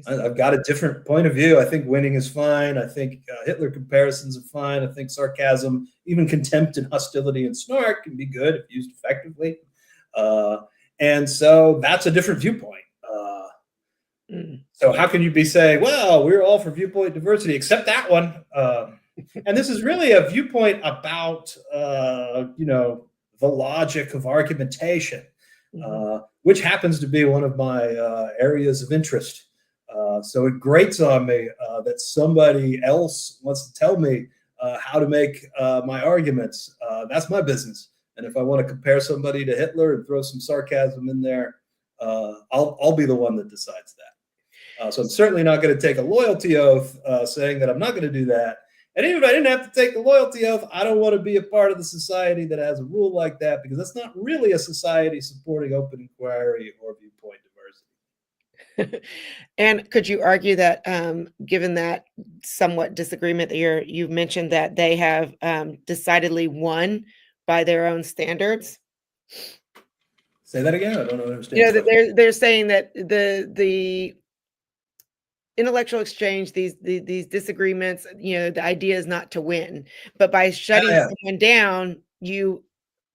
I've got a different point of view. I think winning is fine. I think Hitler comparisons are fine. I think sarcasm, even contempt and hostility and snark can be good if used effectively. And so that's a different viewpoint. So how can you be saying, well, we're all for viewpoint diversity, except that one? And this is really a viewpoint about, the logic of argumentation, which happens to be one of my areas of interest. So it grates on me that somebody else wants to tell me how to make my arguments. That's my business. And if I want to compare somebody to Hitler and throw some sarcasm in there, I'll be the one that decides that. So I'm certainly not going to take a loyalty oath saying that I'm not going to do that. And even if I didn't have to take the loyalty oath, I don't want to be a part of the society that has a rule like that, because that's not really a society supporting open inquiry or viewpoint diversity. And could you argue that, given that somewhat disagreement that you've mentioned that they have decidedly won by their own standards? Say that again. I don't understand You the know that question. they're saying that the intellectual exchange, these disagreements, the idea is not to win, but by shutting Yeah, someone down, you,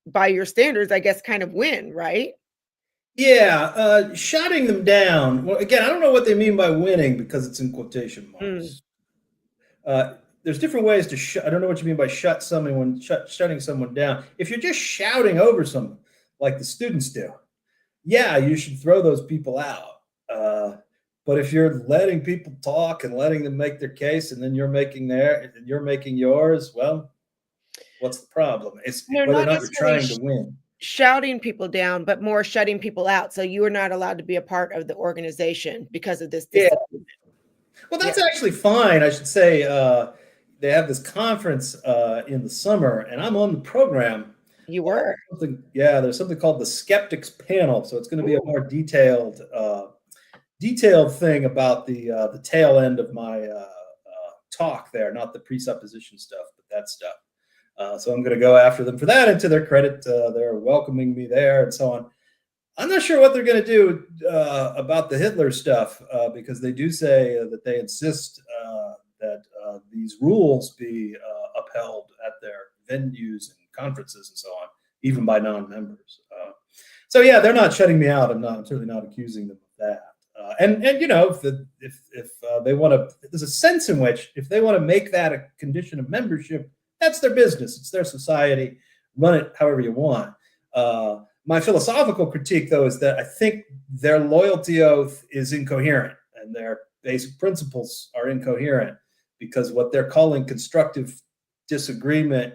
by your standards, I guess, kind of win, right? yeah. Shutting them down. Well, again, I don't know what they mean by winning because it's in quotation Mm, marks. There's different ways to shut. I don't know what you mean by shutting someone down. If you're just shouting over someone, like the students do, yeah, you should throw those people out. Uh, but if you're letting people talk and letting them make their case, and then you're making yours, well, what's the problem? It's no, whether or not not you're necessarily trying to win. shouting people down, but more shutting people out. So you are not allowed to be a part of the organization because of this Yeah. disagreement. Well, Yeah, that's actually fine. I should say they have this conference in the summer, and I'm on the program. you were. There's something called the Skeptics Panel, so it's going to be a Ooh, more detailed thing about the tail end of my talk there, not the presupposition stuff, but that stuff. So I'm going to go after them for that, and to their credit, they're welcoming me there and so on. I'm not sure what they're going to do about the Hitler stuff because they do say that they insist that these rules be upheld at their venues and conferences and so on, even by non-members. So yeah, they're not shutting me out. I'm certainly not accusing them of that. And you know, if they want to, there's a sense in which if they want to make that a condition of membership, that's their business. It's their society. Run it however you want. My philosophical critique, though, is that I think their loyalty oath is incoherent and their basic principles are incoherent because what they're calling constructive disagreement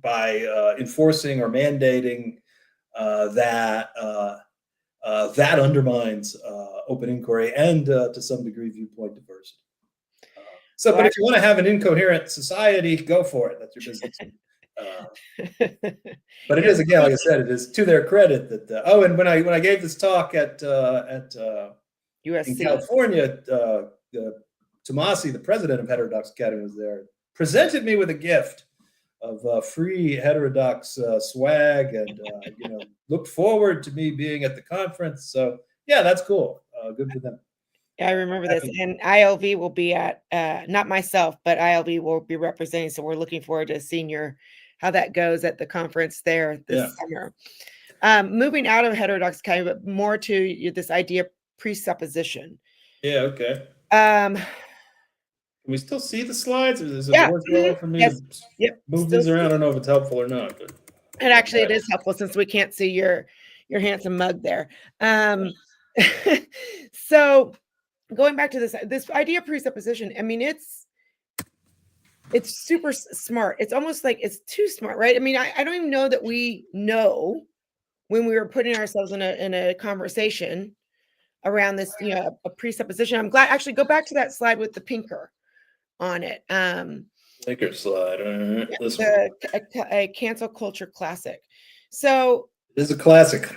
by enforcing or mandating that undermines open inquiry and to some degree viewpoint diversity. But well, if you want to have an incoherent society, go for it. That's your business. Uh, but it is again, like I said, it is to their credit that and when I gave this talk at in USC. California, Tomasi, the president of Heterodox Academy, was there, presented me with a gift of free heterodox swag, and looked forward to me being at the conference. So yeah, that's cool. Good for them. Yeah, I remember this, and ILV will be at, not myself, but ILV will be representing, so we're looking forward to seeing how that goes at the conference there Yeah. this summer. Moving out of heterodox academy, but more to this idea of presupposition. Yeah. Okay. Um, Can we still see the slides, or is it yeah, worthwhile for me yes, to yep, move still these see. around? I don't know if it's helpful or not, but And actually it is helpful since we can't see your handsome mug there. So going back to this idea of presupposition, I mean, it's super smart. It's almost like it's too smart, right? I mean, I don't even know that we know when we were putting ourselves in a conversation around this, a presupposition. I'm glad, actually, go back to that slide with the pinker on it. Maker slide. Yeah, This one. a cancel culture classic. So This is a classic.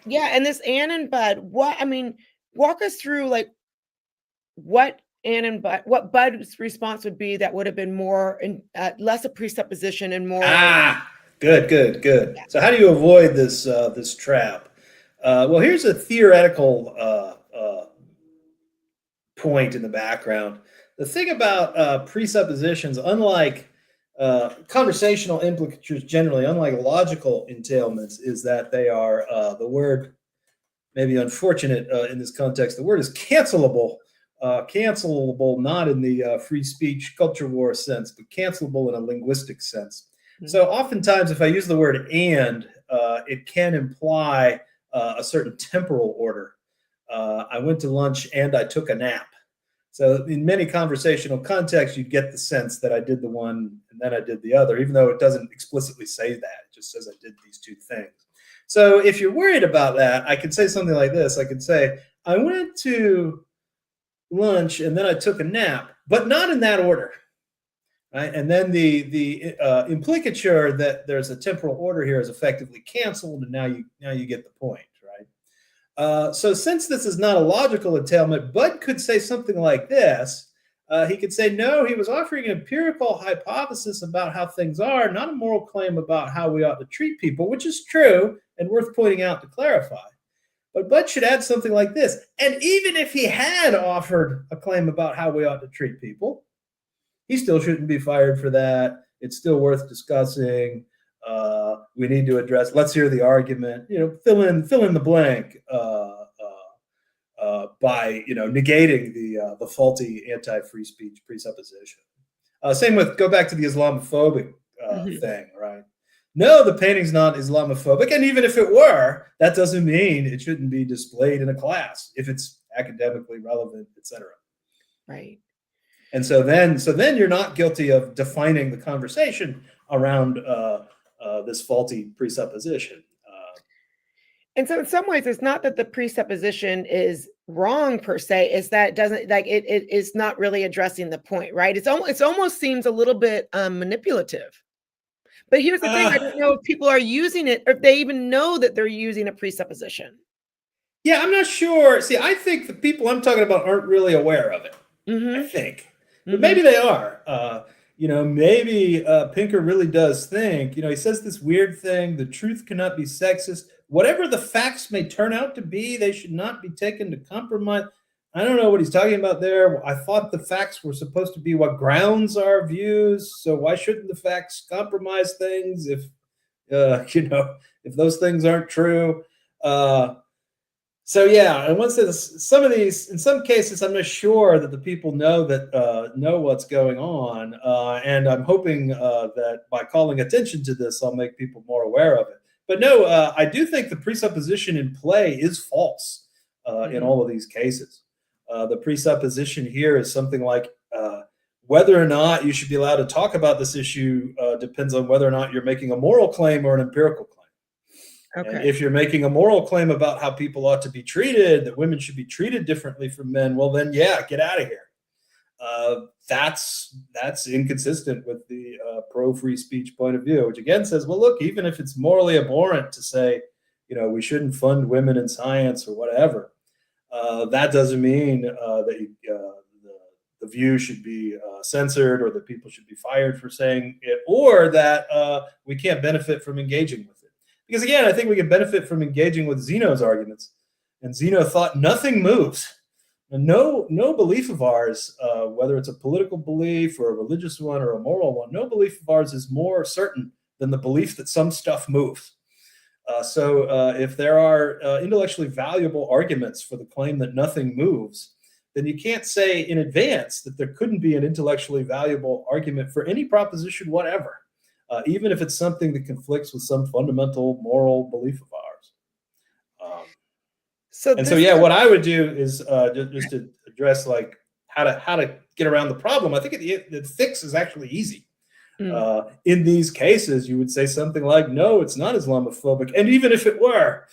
yeah, and this Ann and Bud, walk us through like what what Bud's response would be that would have been more and less a presupposition and more. Good. Yeah. So how do you avoid this trap? Well, here's a theoretical point in the background. The thing about presuppositions, unlike conversational implicatures generally, unlike logical entailments, is that they are the word, maybe unfortunate in this context, the word is cancelable. Cancelable not in the free speech culture war sense, but cancelable in a linguistic sense. So oftentimes, if I use the word and, it can imply a certain temporal order. I went to lunch and I took a nap. So in many conversational contexts, you get the sense that I did the one and then I did the other, even though it doesn't explicitly say that. It just says I did these two things. So if you're worried about that, I could say something like this. I could say, I went to lunch and then I took a nap, but not in that order. Right? And then the implicature that there's a temporal order here is effectively canceled, and now you get the point, right? So since this is not a logical entailment, Bud could say something like this. He could say, no, he was offering an empirical hypothesis about how things are, not a moral claim about how we ought to treat people, which is true and worth pointing out to clarify. But Bud should add something like this. And even if he had offered a claim about how we ought to treat people, he still shouldn't be fired for that. It's still worth discussing. We need to address. Let's hear the argument. Fill in the blank by negating the faulty anti-free speech presupposition. Same with go back to the Islamophobic thing, right? No, the painting's not Islamophobic, and even if it were, that doesn't mean it shouldn't be displayed in a class if it's academically relevant, etc. Right. And so then you're not guilty of defining the conversation around this faulty presupposition. And so in some ways, it's not that the presupposition is wrong per se, it's that it doesn't it is not really addressing the point, right? It's almost seems a little bit manipulative. But here's the thing, I don't know if people are using it, or if they even know that they're using a presupposition. Yeah, I'm not sure. See, I think the people I'm talking about aren't really aware of it. I think. But maybe they are. Maybe Pinker really does think, he says this weird thing, the truth cannot be sexist. Whatever the facts may turn out to be, they should not be taken to compromise. I don't know what he's talking about there. I thought the facts were supposed to be what grounds our views. So why shouldn't the facts compromise things if those things aren't true? So yeah, and once some of these, in some cases, I'm not sure that the people know what's going on, and I'm hoping that by calling attention to this, I'll make people more aware of it. But no, I do think the presupposition in play is false in all of these cases. The presupposition here is something like whether or not you should be allowed to talk about this issue depends on whether or not you're making a moral claim or an empirical claim. Okay. And if you're making a moral claim about how people ought to be treated, that women should be treated differently from men, well, then, yeah, get out of here. That's inconsistent with the pro-free speech point of view, which again says, well, look, even if it's morally abhorrent to say, we shouldn't fund women in science or whatever, that doesn't mean that the view should be censored, or that people should be fired for saying it, or that we can't benefit from engaging with it. Because again, I think we can benefit from engaging with Zeno's arguments. And Zeno thought nothing moves. And no belief of ours, whether it's a political belief or a religious one or a moral one, no belief of ours is more certain than the belief that some stuff moves. So if there are intellectually valuable arguments for the claim that nothing moves, then you can't say in advance that there couldn't be an intellectually valuable argument for any proposition whatever. Even if it's something that conflicts with some fundamental moral belief of ours. So what I would do is just to address like how to get around the problem. I think the fix is actually easy. In these cases, you would say something like, "No, it's not Islamophobic," and even if it were, ...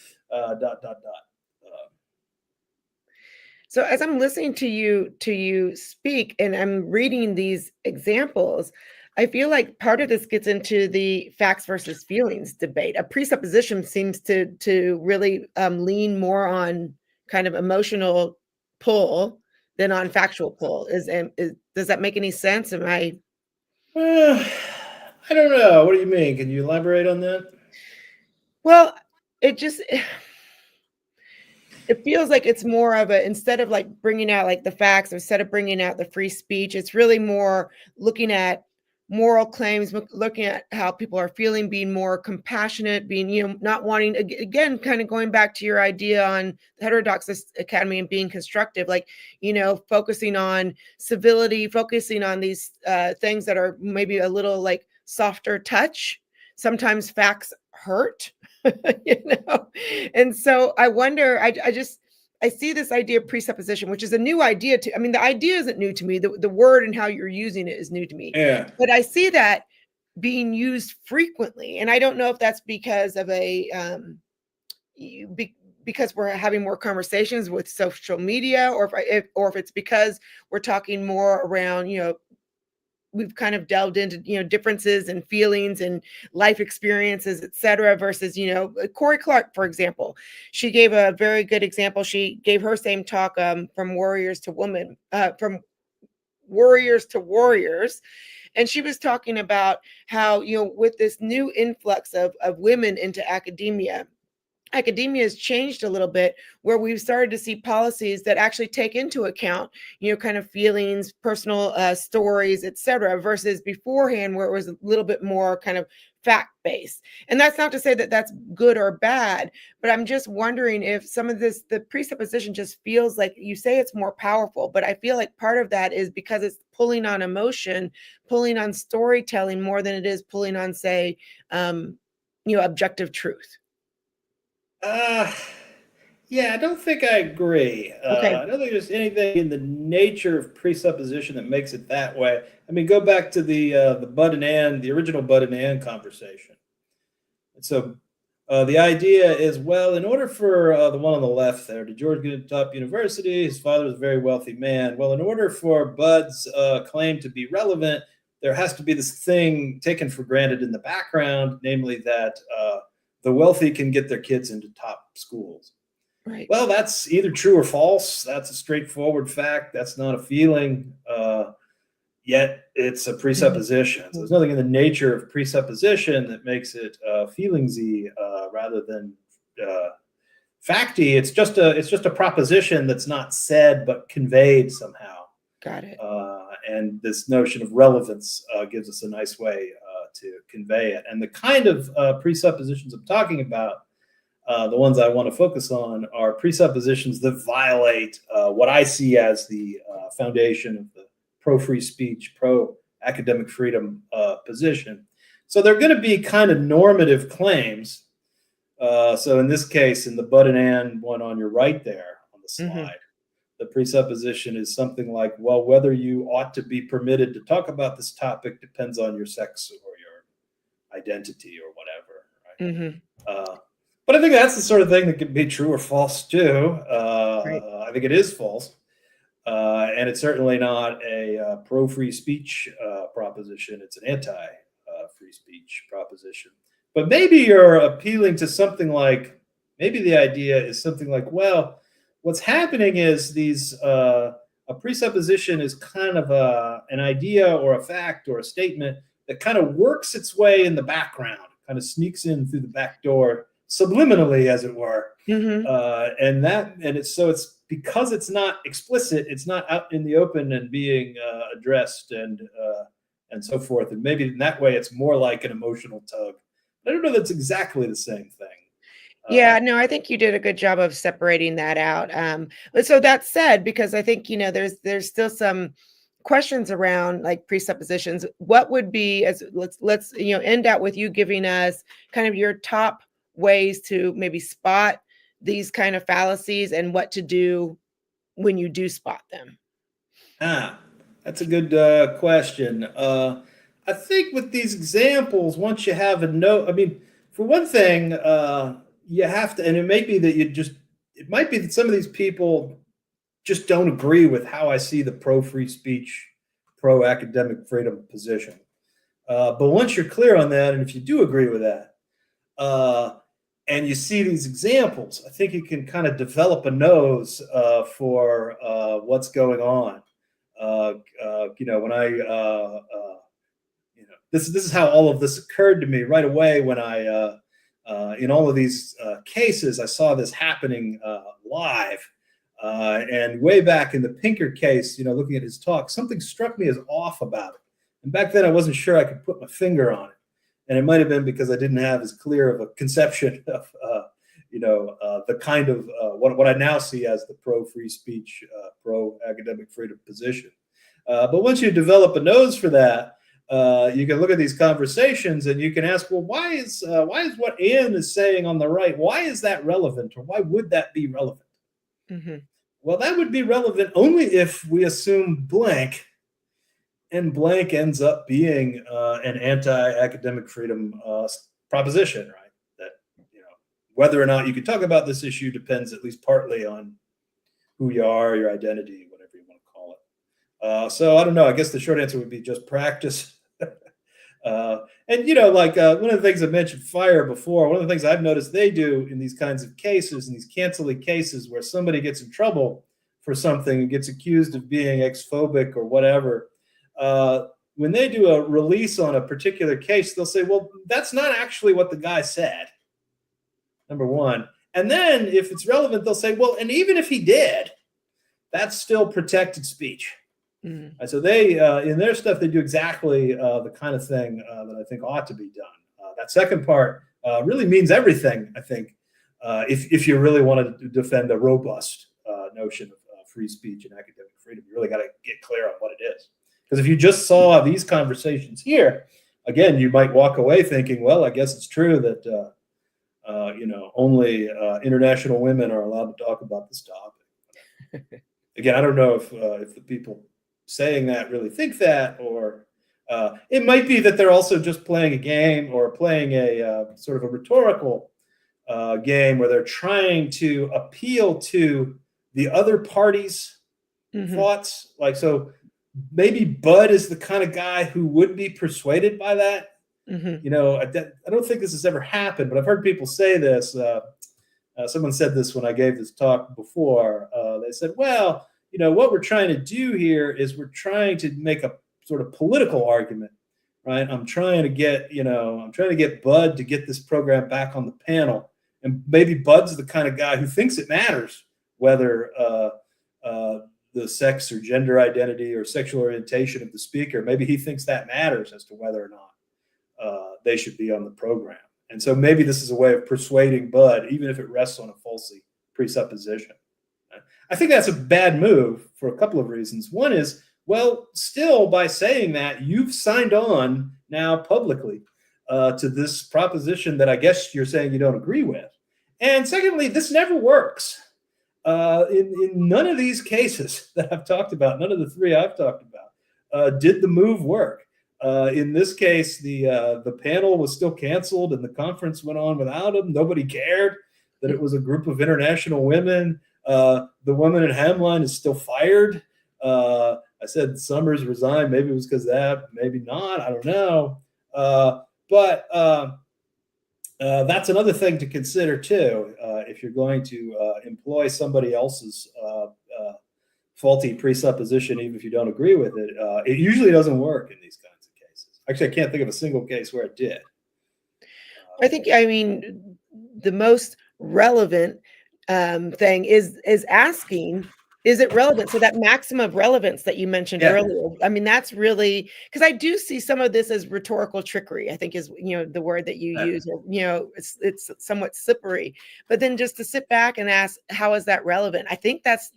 So as I'm listening to you speak, and I'm reading these examples, I feel like part of this gets into the facts versus feelings debate. A presupposition seems to really lean more on kind of emotional pull than on factual pull. Does that make any sense? I don't know. What do you mean? Can you elaborate on that? Well, it feels like it's more of instead of like bringing out like the facts, instead of bringing out the free speech, it's really more looking at moral claims, looking at how people are feeling, being more compassionate, being, not wanting, again, kind of going back to your idea on Heterodox Academy and being constructive, like, focusing on civility, focusing on these things that are maybe a little like softer touch. Sometimes facts hurt, and so I wonder, I see this idea of presupposition, which is a new idea the idea isn't new to me. The word and how you're using it is new to me. Yeah. But I see that being used frequently. And I don't know if that's because of because we're having more conversations with social media, or if it's because we're talking more around, we've kind of delved into, differences and feelings and life experiences, et cetera, versus, Corey Clark, for example. She gave a very good example. She gave her same talk, from warriors to women, from warriors to warriors. And she was talking about how, with this new influx of women into academia has changed a little bit, where we've started to see policies that actually take into account, kind of feelings, personal stories, et cetera, versus beforehand where it was a little bit more kind of fact based. And that's not to say that that's good or bad, but I'm just wondering if some of this, the presupposition just feels like, you say it's more powerful, but I feel like part of that is because it's pulling on emotion, pulling on storytelling more than it is pulling on, say, objective truth. Uh, yeah, I don't think I agree. Okay. I don't think there's anything in the nature of presupposition that makes it that way. I mean, go back to the Bud and Ann, the original Bud and Ann conversation. And so the idea is, well, in order for the one on the left there, did George get into top university? His father was a very wealthy man. Well, in order for Bud's claim to be relevant, there has to be this thing taken for granted in the background, namely that the wealthy can get their kids into top schools. Right. Well, that's either true or false. That's a straightforward fact. That's not a feeling. Yet it's a presupposition. So there's nothing in the nature of presupposition that makes it feelingsy rather than facty. It's just a proposition that's not said but conveyed somehow. Got it. And this notion of relevance gives us a nice way to convey it. And the kind of presuppositions I'm talking about, the ones I want to focus on, are presuppositions that violate what I see as the foundation of the pro-free speech, pro-academic freedom position. So they're going to be kind of normative claims. So in this case, in the Bud and Ann one on your right there on the slide, the presupposition is something like, well, whether you ought to be permitted to talk about this topic depends on your sex or your identity or whatever. Right? But I think that's the sort of thing that can be true or false too. Right. I think it is false. And it's certainly not a pro-free speech proposition. It's an anti-free speech proposition. But maybe you're appealing to something like, maybe the idea is something like, well, what's happening is a presupposition is kind of an idea or a fact or a statement that kind of works its way in the background, kind of sneaks in through the back door, subliminally, as it were. It's because it's not explicit, it's not out in the open and being addressed and so forth. And maybe in that way, it's more like an emotional tug. I don't know that's exactly the same thing. Yeah, no, I think you did a good job of separating that out. But so that said, because I think, there's still some questions around like presuppositions. What would be, as let's end out with you giving us kind of your top ways to maybe spot these kind of fallacies and what to do when you do spot them. That's a good question. I think with these examples, once you have a note, I mean, for one thing, you have to, and it might be that some of these people just don't agree with how I see the pro-free speech, pro-academic freedom position. But once you're clear on that, and if you do agree with that, and you see these examples, I think you can kind of develop a nose for what's going on. When this is how all of this occurred to me right away when I, in all of these cases, I saw this happening live. And way back in the Pinker case, looking at his talk, something struck me as off about it. And back then I wasn't sure I could put my finger on it. And it might have been because I didn't have as clear of a conception of, the kind of what I now see as the pro-free speech, pro-academic freedom position. But once you develop a nose for that, you can look at these conversations and you can ask, well, why is what Ann is saying on the right, why is that relevant, or why would that be relevant? Well, that would be relevant only if we assume blank, and blank ends up being an anti-academic freedom proposition, right? That whether or not you can talk about this issue depends at least partly on who you are, your identity, whatever you want to call So I don't know. I guess the short answer would be just practice. And like one of the things I mentioned fire before, one of the things I've noticed they do in these kinds of cases, in these canceling cases where somebody gets in trouble for something and gets accused of being ex-phobic or whatever, when they do a release on a particular case, they'll say, well, that's not actually what the guy said, number one. And then if it's relevant, they'll say, well, and even if he did, that's still protected speech. Mm-hmm. So they, in their stuff, they do exactly the kind of thing that I think ought to be done. That second part really means everything, I think, if you really want to defend a robust notion of free speech and academic freedom. You really got to get clear on what it is. Because if you just saw these conversations here, again, you might walk away thinking, well, I guess it's true that, only international women are allowed to talk about this topic. Again, I don't know if the people saying that really think that, or it might be that they're also just playing a game or playing a sort of a rhetorical game where they're trying to appeal to the other party's thoughts. Like, so maybe Bud is the kind of guy who would be persuaded by that. I don't think this has ever happened, but I've heard people say this. Someone said this when I gave this talk before. They said, well, what we're trying to do here is we're trying to make a sort of political argument, right? I'm trying to get Bud to get this program back on the panel. And maybe Bud's the kind of guy who thinks it matters whether the sex or gender identity or sexual orientation of the speaker, maybe he thinks that matters as to whether or not they should be on the program. And so maybe this is a way of persuading Bud, even if it rests on a falsy presupposition. I think that's a bad move for a couple of reasons. One is, well, still by saying that, you've signed on now publicly to this proposition that I guess you're saying you don't agree with. And secondly, this never works. In none of these cases that I've talked about, none of the three I've talked about, did the move work. In this case, the panel was still canceled and the conference went on without him. Nobody cared that it was a group of international women. The woman in Hamline is still fired. I said Summers resigned. Maybe it was because of that, maybe not. I don't know. But that's another thing to consider too. If you're going to employ somebody else's faulty presupposition, even if you don't agree with it, it usually doesn't work in these kinds of cases. Actually, I can't think of a single case where it did. I mean, the most relevant thing is asking, is it relevant? So that maximum of relevance that you mentioned earlier, I mean, that's really, because I do see some of this as rhetorical trickery, I think is, the word that you use, or, it's somewhat slippery, but then just to sit back and ask, how is that relevant? I think that's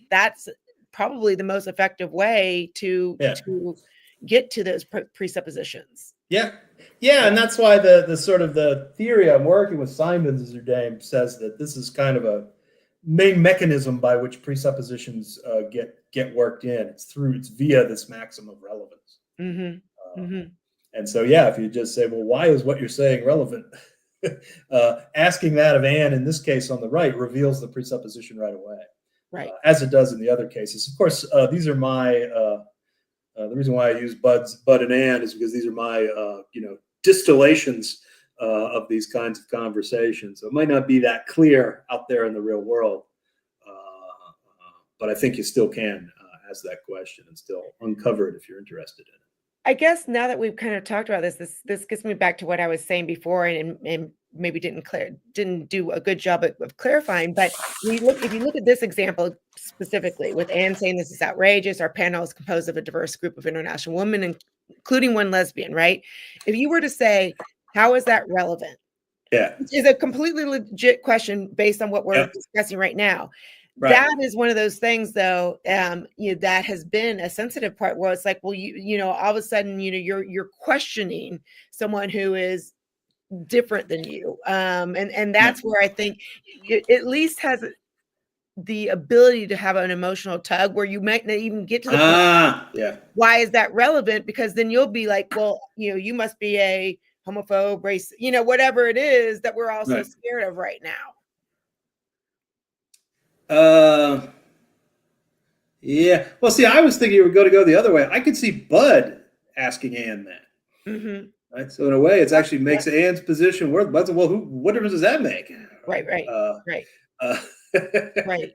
probably the most effective way to get to those presuppositions. Yeah. And that's why the sort of the theory I'm working with, Simons is her name, says that this is kind of a main mechanism by which presuppositions get worked in. It's via this maxim of relevance. And so, if you just say, well, why is what you're saying relevant? Asking that of Anne, in this case on the right, reveals the presupposition right away. Right. As it does in the other cases. Of course, these are my, the reason why I use Bud and Anne is because these are my, distillations of these kinds of conversations. So it might not be that clear out there in the real world, but I think you still can ask that question and still uncover it if you're interested in it. I guess now that we've kind of talked about this gets me back to what I was saying before, and maybe didn't do a good job of clarifying. But if you look at this example specifically, with Anne saying this is outrageous, our panel is composed of a diverse group of international women, including one lesbian, right? If you were to say, how is that relevant? Yeah, which is a completely legit question based on what we're discussing right now. Right. That is one of those things, though, that has been a sensitive part where it's like, well, all of a sudden, you're questioning someone who is different than you, and that's where I think it at least has the ability to have an emotional tug where you might not even get to the point. Why is that relevant? Because then you'll be like, well, you must be a homophobe, race, whatever it is that we're all so scared of right now. Yeah. Well, see, I was thinking you were going to go the other way. I could see Bud asking Anne that. Mm-hmm. Right. So in a way, it Yep, actually yep. makes Anne's position worth. Well, what difference does that make? Right, right, Uh, right, uh, right.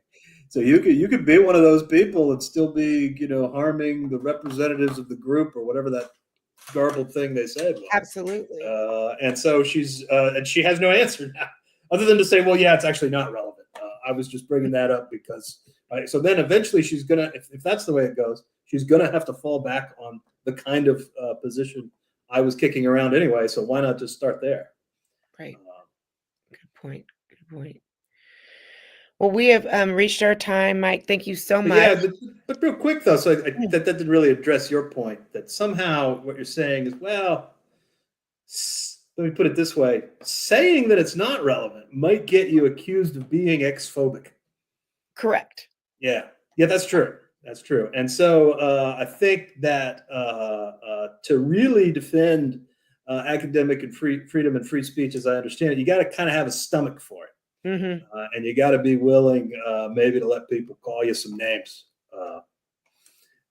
so you could be one of those people and still be, harming the representatives of the group or whatever that garbled thing they said was. Absolutely. And so and she has no answer now, other than to say, well, yeah, it's actually not relevant. I was just bringing that up because. Right. So then eventually she's gonna, if that's the way it goes, she's gonna have to fall back on the kind of position I was kicking around anyway. So why not just start there? Right. Good point. Good point. Well, we have reached our time, Mike. Thank you so But much. yeah, but real quick though, so that didn't really address your point that somehow what you're saying is, well, let me put it this way: saying that it's not relevant might get you accused of being X-phobic. Correct. Yeah, yeah, that's true. That's true. And so I think that to really defend academic and freedom and free speech, as I understand it, you got to kind of have a stomach for it, Mm-hmm. and you got to be willing, maybe, to let people call you some names.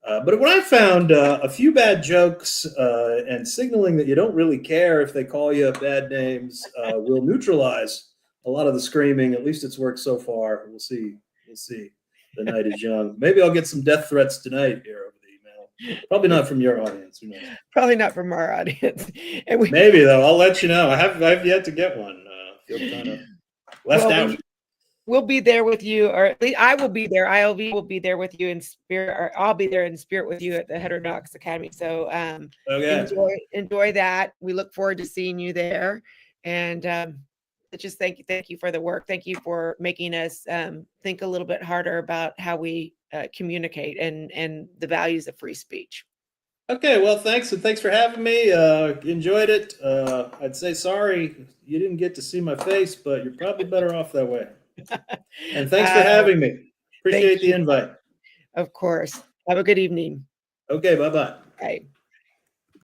But when I found a few bad jokes and signaling that you don't really care if they call you bad names will neutralize a lot of the screaming. At least it's worked so far. We'll see. We'll see. The night is young. Maybe I'll get some death threats tonight here over the email. Probably not from your audience. Who knows? Probably not from our audience. And Maybe though. I'll let you know. I've yet to get one. Feel kind of left out. We'll be there with you, or at least I will be there. ILV will be there with you in spirit, or I'll be there in spirit with you at the Heterodox Academy. So Okay. enjoy that. We look forward to seeing you there. And just thank you for the work. Thank you for making us think a little bit harder about how we communicate and the values of free speech. Okay, well, thanks, and thanks for having me. Enjoyed it. I'd say sorry you didn't get to see my face, but you're probably better off that way. And thanks for having me. Appreciate the invite. Of course. Have a good evening. Okay, bye-bye. Bye.